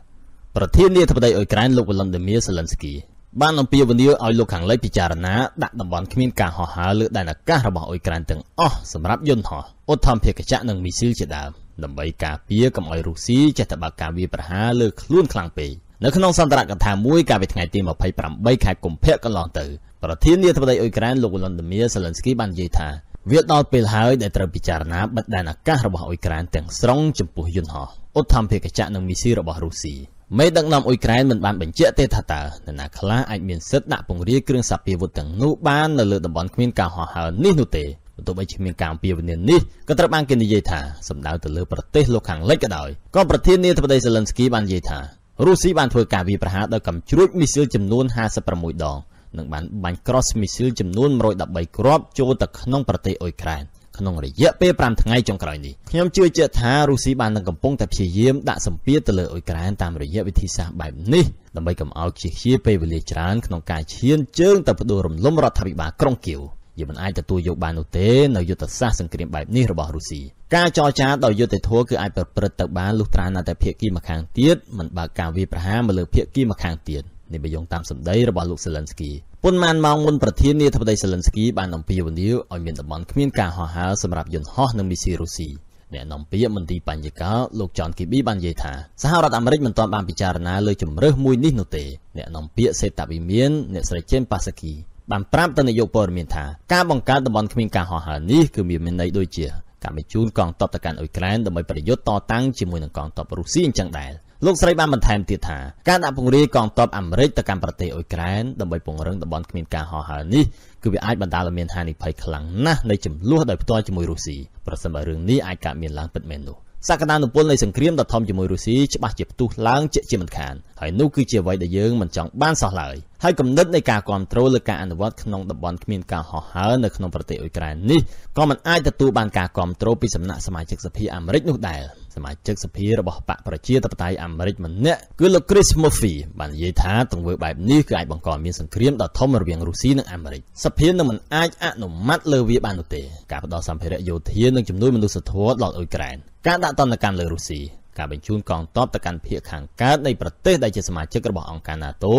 ប្រធានាធិបតីអ៊ុយក្រែនលោក Volodymyr Zelensky បានអំពាវនាវឲ្យលោកខាងលិចពិចារណាដាក់តំបន់គ្មានការហោះហើរលើដែនអាកាសរបស់អ៊ុយក្រែនទាំងអស់សម្រាប់យន្តហោះឧទ្ធម្ភាគចក្រនិងមីស៊ីលជាដើមដើម្បីការពារកុំឲ្យរុស្ស៊ីចេះតែបើកការវាយប្រហារលើខ្លួនខ្លាំងពេកនៅក្នុងសន្ទរកថាមួយកាលពីថ្ងៃទី28ខែកុម្ភៈកន្លងទៅប្រធានាធិបតីអ៊ុយក្រែនលោក Volodymyr Zelensky បាននិយាយថាវាដល់ពេលហើយដែលត្រូវពិចារណាបិទដែនអាកាសរបស់អ៊ុយក្រែនទាំងស្រុងចំពោះយន្តហោះឧទ្ធម្ភាគចក្រនិងមីស៊ីលរបស់រុស្ស៊ីមេដឹកនាំអ៊ុយក្រែនមិនបានបញ្ជាក់ទេថាតើនរណាខ្លះអាចមានសិទ្ធិដាក់ពង្រាយគ្រឿងសព្វាវុធទាំងនោះបាននៅលើតំបន់គ្មានការហោះហើរនេះនោះទេទោះបីជាមានការអំពាវនាវនេះក៏ត្រូវបានគេនិយាយថាសម្ដៅទៅលើប្រទេសលោកខាងលិចក៏ដោយក៏ប្រធានាធិបតី Zelensky បាននិយាយថារុស្ស៊ីបានធ្វើការវាយប្រហារដោយកំជ្រួចមីស៊ីលចំនួន56ដងនិងបានបាញ់ cross មីស៊ីលចំនួន113គ្រាប់ចូលទៅក្នុងប្រទេសអ៊ុយក្រែនក្នុងរយៈពេល5ថ្ងៃចុងក្រោយនេះខ្ញុំជឿជាក់ថារុស្ស៊ីបាននឹងកំពុងតែព្យាយាមដាក់សម្ពាធទៅលើអ៊ុយក្រែនតាមរយៈវិធីសាស្ត្របែបនេះដើម្បីកុំឲ្យខ្ជិះខ្ជាយពេលវេលាច្រើនក្នុងការឈានជើងទៅផ្ដួលរំលំរដ្ឋាភិបាលក្រុងគៀវយើងមិនអាចទទួលយកបាននោះទេនៅយុទ្ធសាស្ត្រសង្គ្រាមបែបនេះរបស់រុស្ស៊ីការចរចាដោយយុត្តិធម៌គឺអាចប្រព្រឹត្តទៅបានលុះត្រាតែភាគីម្ខាងទៀតមិនបើកការវាយប្រហារមកលើភាគីម្ខាងទៀតនេះបញ្យងតាមសម្ដីរបស់លោក Zelensky ប៉ុន្មានម៉ោងមុនប្រធានាធិបតី Zelensky បានអំពាវនាវឲ្យមានតំបន់គ្មានការហោះហើរសម្រាប់យន្តហោះនិងមីស៊ីលរុស្ស៊ីអ្នកនាំពាក្យមន្ទីរបញ្ញិកាលោក John Kirby បាននិយាយថាសហរដ្ឋអាមេរិកមិនទាន់បានពិចារណាលើជំរើសមួយនេះនោះទេអ្នកនាំពាក្យសេតវិមានអ្នកស្រី Jen Psaki បានប្រាប់ទៅនាយកព័ត៌មានថាការបង្កើតតំបន់គ្មានការហោះហើរនេះគឺមានន័យដូចជាការបញ្ជូនកងទ័ពទៅកាន់អ៊ុយក្រែនដើម្បីប្រយុទ្ធតតាំងជាមួយនឹងកងទ័ពរុស្ស៊ីអញ្ចឹងដែរលោកស្រីបានបន្ថែមទៀតថាការដាក់ពង្រាយកងទ័ពអាមេរិកទៅកាន់ប្រទេសអ៊ុយក្រែនដើម្បីពង្រឹងតំបន់គ្មានការហោះហើរនេះគឺវាអាចបណ្ដាលឲ្យមានហានិភ័យខ្លាំងណាស់នៃចំនួនដោយផ្ទាល់ជាមួយរុស្ស៊ីប្រសិនបើរឿងនេះអាចកើតមានឡើងពិតមែននោះសក្តានុពលនៃសង្គ្រាមដ៏ធំជាមួយរុស្ស៊ីច្បាស់ជាផ្ទុះឡើងជាមិនខានហើយនោះគឺជាអ្វីដែលយើងមិនចង់បានសោះឡើយហើយគំនិតនៃការគ្រប់គ្រងលើការអនុវត្តក្នុងតំបន់គ្មានការហោះហើរនៅក្នុងប្រទេសអ៊ុយក្រែននេះក៏មិនអាចទទួលបានការគ្រប់គ្រងពីសំណាក់សមាជិកសភាអាមេរិកនោះដែរសមាជិកសភារបស់បកប្រជាធិបតេយ្យអាមេរិកម្នាក់គឺលោក Chris Murphy បាននិយាយថាទង្វើបែបនេះគឺអាចបង្កមានសង្គ្រាមដ៏ធំរវាងរុស្ស៊ីនិងអាមេរិកសភានឹងមិនអាចអនុម័តលើវាបាននោះទេការផ្ដល់សម្ភារៈយោធានិងជំនួយមនុស្សធម៌ដល់អ៊ុយក្រែនការដាក់ទណ្ឌកម្មលើរុស្ស៊ីការបញ្ជូនកងទ័ពទៅកាន់ភាគខាងកើតនៃប្រទេសដែលជាសមាជិករបស់អង្គការ NATO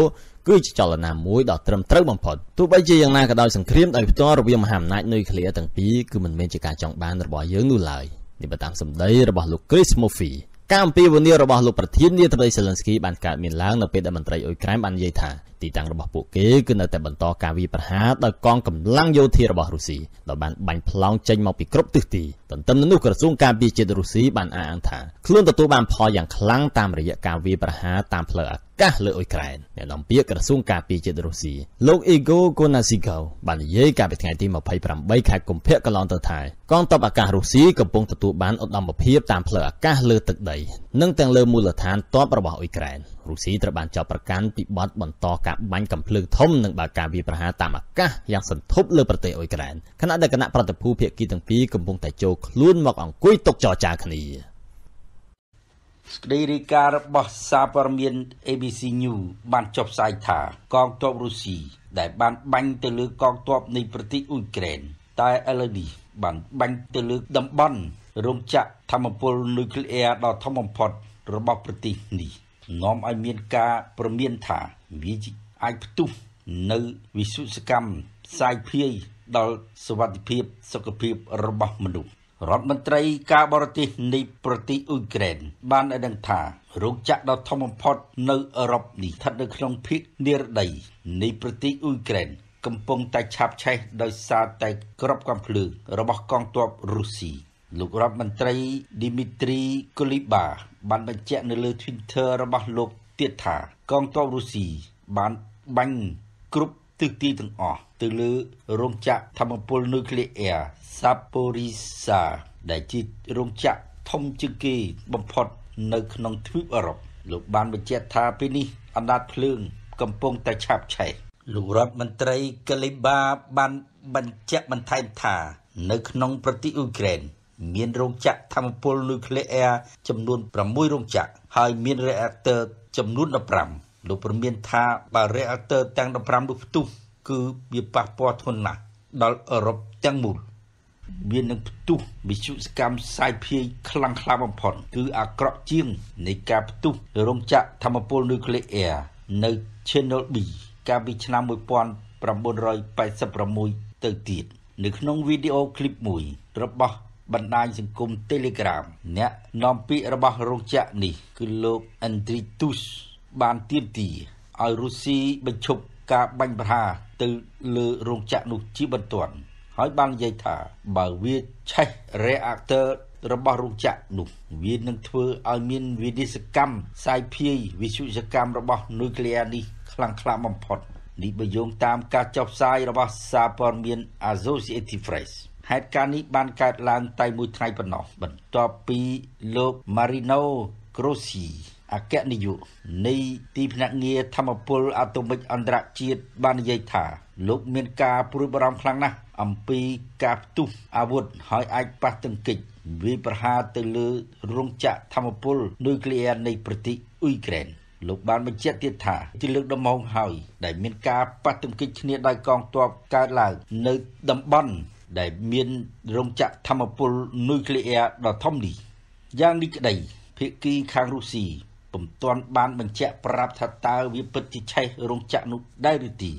គឺជាចលនាមួយដ៏ត្រឹមត្រូវបំផុតទោះបីជាយ៉ាងណាក៏ដោយសង្គ្រាមដោយផ្ទាល់រវាងមហាអំណាចនុយក្លេអ៊ែរទាំងពីរគឺមិនមែនជាការចង់បានរបស់យើងនោះឡើយនេះបើតាមសម្ដីរបស់លោក Chris Murphy ការអំពាវនាវរបស់លោកប្រធានាធិបតី Zelensky បានកើតមានឡើងនៅពេលដែលមន្ត្រីអ៊ុយក្រែនបាននិយាយថាទីតាំងរបស់ពួកគេគឺនៅតែបន្តការវាយប្រហារដោយកងកម្លាំងយោធារបស់រុស្ស៊ីដែលបានបាញ់ផ្លោងចេញមកពីគ្រប់ទិសទីទន្ទឹមនឹងនោះក្រសួងការពារជាតិរុស្ស៊ីបានអះអាងថាខ្លួនទទួលបានផលយ៉ាងខ្លាំងតាមរយៈការវាយប្រហារតាមផ្លូវអាកាសលើអ៊ុយក្រែនអ្នកនាំពាក្យក្រសួងការពារជាតិរុស្ស៊ីលោក Igor Konashenkov បាននិយាយកាលពីថ្ងៃទី28ខែកុម្ភៈកន្លងទៅថាកងទ័ពអាកាសរុស្ស៊ីកំពុងទទួលបានឧត្តមភាពតាមផ្លូវអាកាសលើទឹកដីនិងទាំងលើមូលដ្ឋានទ័ពរបស់អ៊ុយក្រែនរុស្ស៊ីត្រូវបានចាប់ប្រកាន់ពីបទបន្តការបាញ់កាំភ្លើងធំនិងបើកការវាយប្រហារតាមអាកាសយ៉ាងសន្ធប់លើប្រទេសអ៊ុយក្រែនខណៈដែលគណៈប្រតិភូភាគីទាំងពីរកំពុងតែចូលខ្លួនមកអង្គុយតុចរចាគ្នាស្ដីរាយការណ៍របស់សារព័ត៌មាន ABC News បានចុះផ្សាយថាកងទ័ពរុស្ស៊ីដែលបានបាញ់ទៅលើកងទ័ពនៃប្រទេសអ៊ុយក្រែនតែឥឡូវនេះបានបាញ់ទៅលើតំបន់រោងចក្រថាមពលនុយក្លេអ៊ែរដ៏ធំបំផុតរបស់ប្រទេសនេះនាំឲ្យមានការព្រមានថាវាអាចផ្ទុះនៅវិស្វកម្មផ្សាយភាយដល់សុវត្ថិភាពសុខភាពរបស់មនុស្សរដ្ឋមន្ត្រីការបរទេសនៃប្រទេសអ៊ុយក្រែនបានឲ្យដឹងថារោងចក្រដ៏ធំបំផុតនៅអឺរ៉ុបនេះស្ថិតនៅក្នុងភាគនិរដីនៃប្រទេសអ៊ុយក្រែនកំពុងតែឆាបឆេះដោយសារតែគ្រាប់កាំភ្លើងរបស់កងទ័ពរុស្ស៊ីលោករដ្ឋមន្ត្រី Dmitry Kuleba បានបញ្ជាក់នៅលើ Twitter របស់លោកទៀតថាកងទ័ពរុស្ស៊ីបានបាញ់គ្រប់ទិសទីទាំងអស់ទៅលើរោងចក្រថាមពលនុយក្លេអ៊ែរ Zaporizhzhia ដែលជារោងចក្រធំជាងគេបំផុតនៅក្នុងទ្វីបអឺរ៉ុបលោកបានបញ្ជាក់ថាពេលនេះអណ្ដាតភ្លើងកំពុងតែឆាបឆេះលោករដ្ឋមន្ត្រី Kuleba បានបញ្ជាក់បន្ថែមថានៅក្នុងប្រទេសអ៊ុយក្រែន មានរោងចក្រថាមពលនុយក្លេអ៊ែរចំនួន6រោងចក្រហើយមាន reactor ចំនួន15លោកព្រមានថាបើ reactor ទាំង15នោះផ្ទុះគឺវាប៉ះពាល់ធ្ងន់ណាស់ដល់អឺរ៉ុបទាំងមូលវានឹងផ្ទុះវិទ្យុសកម្មផ្សាយភាយខ្លាំងក្លាបំផុតគឺអាក្រក់ជាងនៃការផ្ទុះរោងចក្រថាមពលនុយក្លេអ៊ែរនៅ Channel B កាលពីឆ្នាំ1986ទៅទៀតនៅក្នុងវីដេអូឃ្លីបមួយរបស់បណ្ដាញសង្គម Telegram អ្នកនាំពាក្យរបស់រោងចក្រនេះគឺលោក Andriy Tush បានទាមទារឲ្យរុស្ស៊ីបញ្ឈប់ការបាញ់ប្រហារទៅលើរោងចក្រនោះជាបន្ទាន់ហើយបាននិយាយថាបើវាឆេះ reactor របស់រោងចក្រនោះវានឹងធ្វើឲ្យមានវិនិស្សកម្មផ្សាយភាយវិទ្យុសកម្មរបស់នុយក្លេអ៊ែរនេះខ្លាំងក្លាបំផុតនេះបើយោងតាមការចុះផ្សាយរបស់សារព័ត៌មាន Associated Press ហេតុការណ៍នេះបានកើតឡើងតែមួយថ្ងៃប៉ុណ្ណោះបន្ទាប់ពីលោក Marino Grossi អគ្គនាយកនៃទីភ្នាក់ងារធម្មពលអាតូមិកអន្តរជាតិបាននិយាយថាលោកមានការព្រួយបារម្ភខ្លាំងណាស់អំពីការផ្ទុះអាវុធហើយអាចប៉ះទង្គិចវាយប្រហារទៅលើរោងចក្រធម្មពលនុយក្លេអ៊ែរនៃប្រទេសអ៊ុយក្រែនលោកបានបញ្ជាក់ទៀតថាជាលើកដំបូងហើយដែលមានការប៉ះទង្គិចគ្នាដោយកងទ័ពកើតឡើងនៅតំបន់ដែលមានរោងចក្រធម្មពលនុយក្លេអ៊ែរដ៏ធំនេះយ៉ាងនេះក្តីភាគីខាងរុស្ស៊ីពុំទាន់បានបញ្ជាក់ប្រាប់ថាតើវាពិតជាឆេះរោងចក្រនោះដែរឬទេ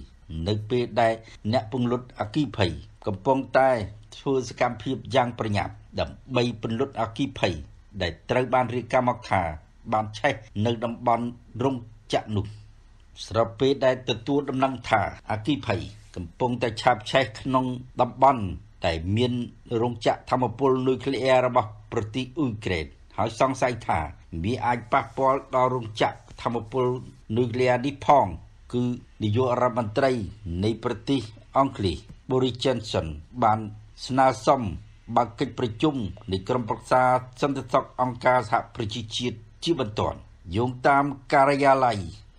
នៅពេលដែលអ្នកពន្លត់អគ្គីភ័យកំពុងតែធ្វើសកម្មភាពយ៉ាងប្រញាប់ដើម្បីពន្លត់អគ្គីភ័យដែលត្រូវបានរាយការណ៍មកថាបានឆេះនៅតំបន់រោងចក្រនោះស្របពេលដែលទទួលដំណឹងថាអគ្គីភ័យកំពុងតែឆាបឆេះក្នុងតំបន់ដែលមានរោងចក្រធម្មពលនុយក្លេអ៊ែររបស់ប្រទេសអ៊ុយក្រែនហើយសង្ស័យថាវាអាចប៉ះពាល់ដល់រោងចក្រធម្មពលនុយក្លេអ៊ែរនេះផងគឺនាយករដ្ឋមន្ត្រីនៃប្រទេសអង់គ្លេស Boris Johnson បានស្នើសុំបើកកិច្ចប្រជុំនៃក្រុមប្រឹក្សាសន្តិសុខអង្គការសហប្រជាជាតិជាបន្ទាន់យោងតាមការិយាល័យ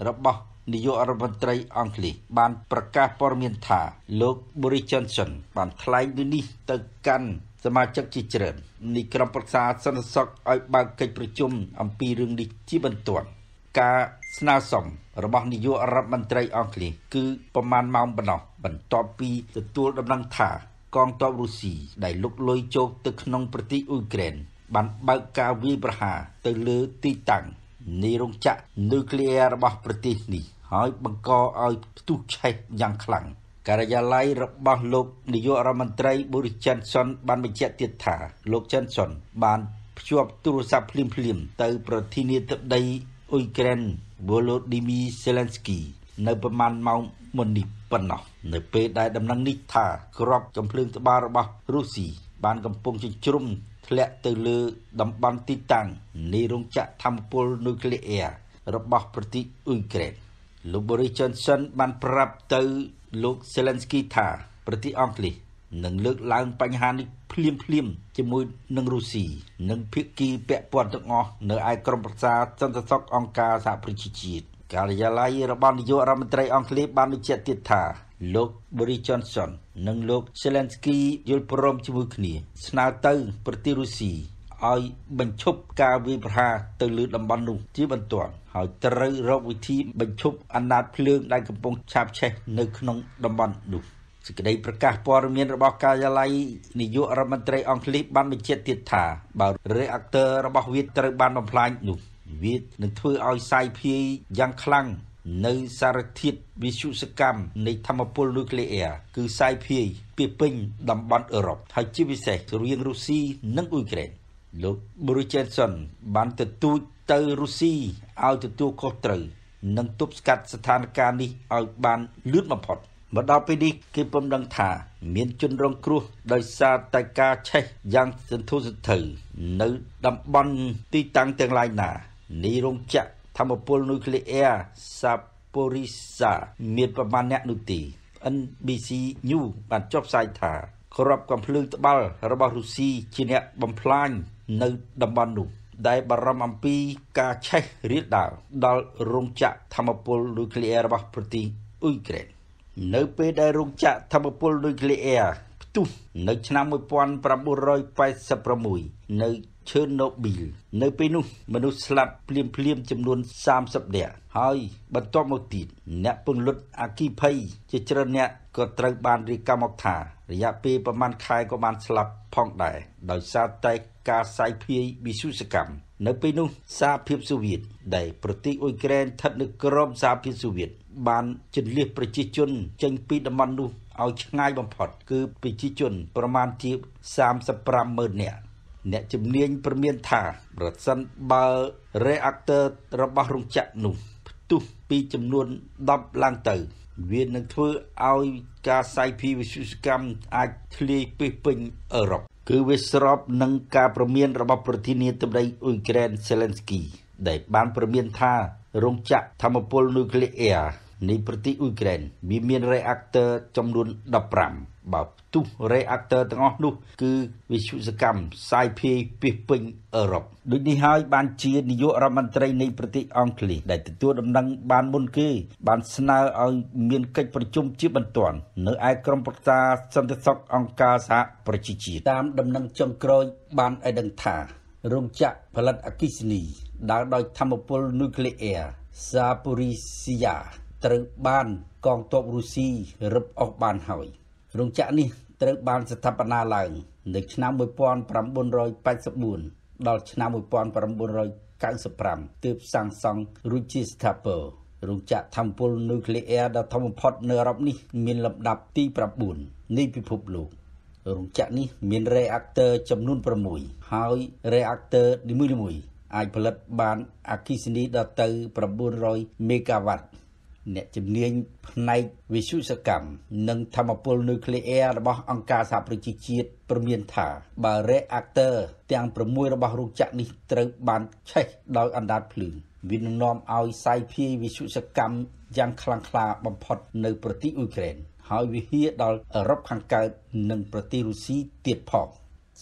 របស់នាយករដ្ឋមន្ត្រីអង់គ្លេសបានប្រកាសព័ត៌មានថាលោក Boris Johnson បានថ្លែងដូចនេះទៅកាន់សមាជិកជាច្រើននៃក្រុមប្រឹក្សាសន្តិសុខឲ្យបើកកិច្ចប្រជុំអំពីរឿងនេះជាបន្ទាន់ការស្នើសុំរបស់នាយករដ្ឋមន្ត្រីអង់គ្លេសគឺប្រមាណម៉ោងប៉ុណ្ណោះបន្ទាប់ពីទទួលដំណឹងថាកងទ័ពរុស្ស៊ីដែលលុកលុយចូលទៅក្នុងប្រទេសអ៊ុយក្រែនបានបើកការវាយប្រហារទៅលើទីតាំងនៃរោងចក្រនុយក្លេអ៊ែររបស់ប្រទេសនេះហើយបង្កឲ្យផ្ទុះឆេះយ៉ាងខ្លាំងការិយាល័យរបស់លោកនាយករដ្ឋមន្ត្រី Boris Johnson បានបញ្ជាក់ទៀតថាលោក Johnson បានភ្ជាប់ទូរស័ព្ទភ្លាមៗទៅប្រធានាធិបតីអ៊ុយក្រែន Volodymyr Zelensky នៅប្រមាណម៉ោងមុននេះប៉ុណ្ណោះនៅពេលដែលដំណឹងនេះថាគ្រាប់កំភ្លើងត្បាល់របស់រុស្ស៊ីបានកំពុងចិញ្ជ្រុំធ្លាក់ទៅលើតំបន់ទីតាំងនៃរោងចក្រថាមពលនុយក្លេអ៊ែររបស់ប្រទេសអ៊ុយក្រែនលោក Boris Johnson បានប្រាប់ទៅលោក Zelensky ថាប្រទេសអង់គ្លេសនឹងលើកឡើងបញ្ហានេះភ្លាមជាមួយនឹងរុស្ស៊ីនិងភាគីពាក់ព័ន្ធទាំងអស់នៅឯក្រុមប្រឹក្សាសន្តិសុខអង្គការសហប្រជាជាតិការិយាល័យរបស់នាយករដ្ឋមន្ត្រីអង់គ្លេសបានបញ្ជាក់ទៀតថាលោក Boris Johnson និងលោក Zelensky យល់ព្រមជាមួយគ្នាស្នើទៅប្រទេសរុស្ស៊ីឲ្យបញ្ឈប់ការវាយប្រហារទៅលើតំបន់នោះជាបន្ទាន់ហើយត្រូវរកវិធីបញ្ឈប់អណ្ដាតភ្លើងដែលកំពុងឆាបឆេះនៅក្នុងតំបន់នោះសេចក្តីប្រកាសព័ត៌មានរបស់ការិយាល័យនាយករដ្ឋមន្ត្រីអង់គ្លេសបានបញ្ជាក់ទៀតថាបើ reactor របស់វាត្រូវបានបំផ្លាញនោះវានឹងធ្វើឲ្យសាយភាយយ៉ាងខ្លាំងនៅសារធាតុវិទ្យុសកម្មនៃធម្មពលនុយក្លេអ៊ែរគឺសាយភាយពីពេញតំបន់អឺរ៉ុបហើយជាពិសេសរវាងរុស្ស៊ីនិងអ៊ុយក្រែនលោក Boris Johnson បានទទូចទៅរុស្ស៊ីឲ្យទទួលខុសត្រូវនិងទប់ស្កាត់ស្ថានភាពនេះឲ្យបានលឿនបំផុតមកដល់ពេលនេះគេពុំដឹងថាមានជនរងគ្រោះដោយសារតែការឆេះយ៉ាងសន្ធោសន្ធៅនៅតំបន់ទីតាំងទាំងឡាយណានៃរោងចក្រធម្មពលនុយក្លេអ៊ែរ Zaporizhzhia មានប្រមាណអ្នកនោះទេ NBC News បានចុះផ្សាយថាគ្រាប់កំភ្លើងត្បាល់របស់រុស្ស៊ីជាអ្នកបំផ្លាញនៅតំបន់នោះដែលបារម្ភអំពីការឆេះរាលដាលដល់រោងចក្រធម្មពលនុយក្លេអ៊ែររបស់ប្រទេសអ៊ុយក្រែននៅពេលដែលរោងចក្រធម្មពលនុយក្លេអ៊ែរផ្ ទុះនៅឆ្នាំ1986នៅឈើណូប៊ីលនៅពេលនោះមនុស្សស្លាប់ភ្លាមចំនួន30នាក់ហើយបន្ទាប់មកទៀតអ្នកពន្លត់អគ្គិភ័យជាច្រើនអ្នកក៏ត្រូវបានរាយការណ៍មកថារយៈពេលប្រមាណខែក៏បានស្លាប់ផងដែរដោយសារតែការសាយភាយវិសុសកម្មនៅពេលនោះសហភាពសូវៀតដែលប្រទេសអ៊ុយក្រែនស្ថិតនៅក្រោមសហភាពសូវៀតបានជន្លៀសប្រជាជនចេញពីតំបន់នោះឲ្យឆ្ងាយបំផុតគឺប្រជាជនប្រមាណជា 35,000 នាក់អ្នកជំនាញព្រមានថាប្រសិនបើ reactor របស់រោងចក្រនោះផ្ទុះពីចំនួន10ឡើងទៅវានឹងធ្វើឲ្យការសាយភាយវិសុសកម្មអាចធ្លាយពេញពេញអឺរ៉ុបគឺវាស្របនឹងការព្រមានរបស់ប្រធានាធិបតីអ៊ុយក្រែន Zelensky ដែលបានព្រមានថារោងចក្រថាមពលនុយក្លេអ៊ែរនៃប្រទេសអ៊ុយក្រែនមាន reactor ចំនួន15បើផ្ទុះ reactor ទាំងអស់នោះគឺវិសុសកម្មសាយភាយពេញពេញអឺរ៉ុបដូចនេះហើយបានជានាយករដ្ឋមន្ត្រីនៃប្រទេសអង់គ្លេសដែលទទួលដំណឹងបានមុនគេបានស្នើឲ្យមានកិច្ចប្រជុំជាបន្ទាន់នៅឯក្រុមប្រឹក្សាសន្តិសុខអង្គការសហប្រជាជាតិតាមដំណឹងចុងក្រោយបានឲ្យដឹងថារោងចក្រផលិតអគ្គិសនីដើរដោយថាមពលនុយក្លេអ៊ែរ Zaporizhzhia ត្រូវបានកងទ័ពរុស្ស៊ីរឹបអូសបានហើយរោងចក្រនេះត្រូវបានស្ថាបនាឡើងនៅឆ្នាំ1984ដល់ឆ្នាំ1995ទើបសាងសង់រួចជាស្ថាពររោងចក្រថាមពលនុយក្លេអ៊ែរដ៏ធំបំផុតនៅអឺរ៉ុបនេះមានលំដាប់ទី9នៃពិភពលោករោងចក្រនេះមាន reactor ចំនួន6ហើយ reactor នីមួយៗអាចផលិតបានអគ្គិសនីដល់ទៅ900 មេហ្គាវ៉ាត់អ្នកជំនាញផ្នែកវិសុសកម្មនិងថាមពលនុយក្លេអ៊ែររបស់អង្គការសហប្រជាជាតិព្រមានថាបើ reactor ទាំង6របស់រោងចក្រនេះត្រូវបានឆេះដោយអណ្ដាតភ្លើងវានឹងនាំឲ្យសាយភាយវិសុសកម្មយ៉ាងខ្លាំងក្លាបំផុតនៅប្រទេសអ៊ុយក្រែនហើយវាហៀដល់អឺរ៉ុបខាងកើតនិងប្រទេសរុស្ស៊ីទៀតផង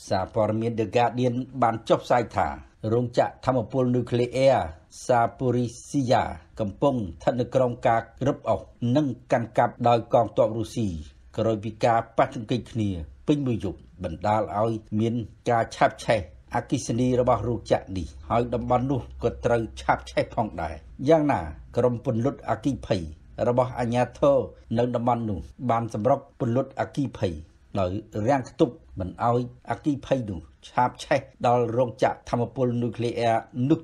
សារព័ត៌មាន The Guardian បានចុះផ្សាយថារោងចក្រថាមពលនុយក្លេអ៊ែរ Zaporizhzhia កំពុងស្ថិតនៅក្រោមការរឹបអូសនិងកាន់កាប់ដោយកងទ័ពរុស្ស៊ីក្រោយពីការប៉ះទង្គិចគ្នាពេញមួយយប់បណ្ដាលឲ្យមានការឆាបឆេះអគ្គិសនីរបស់រោងចក្រនេះហើយតំបន់នោះក៏ត្រូវឆាបឆេះផងដែរយ៉ាងណាក្រុមពន្លត់អគ្គិភ័យរបស់អាជ្ញាធរនៅតំបន់នោះបានសម្រុកពន្លត់អគ្គិភ័យដោយរាំងខ្ទប់មិនឲ្យអគ្គិភ័យនោះឆាបឆេះដល់រោងចក្រថាមពលនុយក្លេអ៊ែរនោះ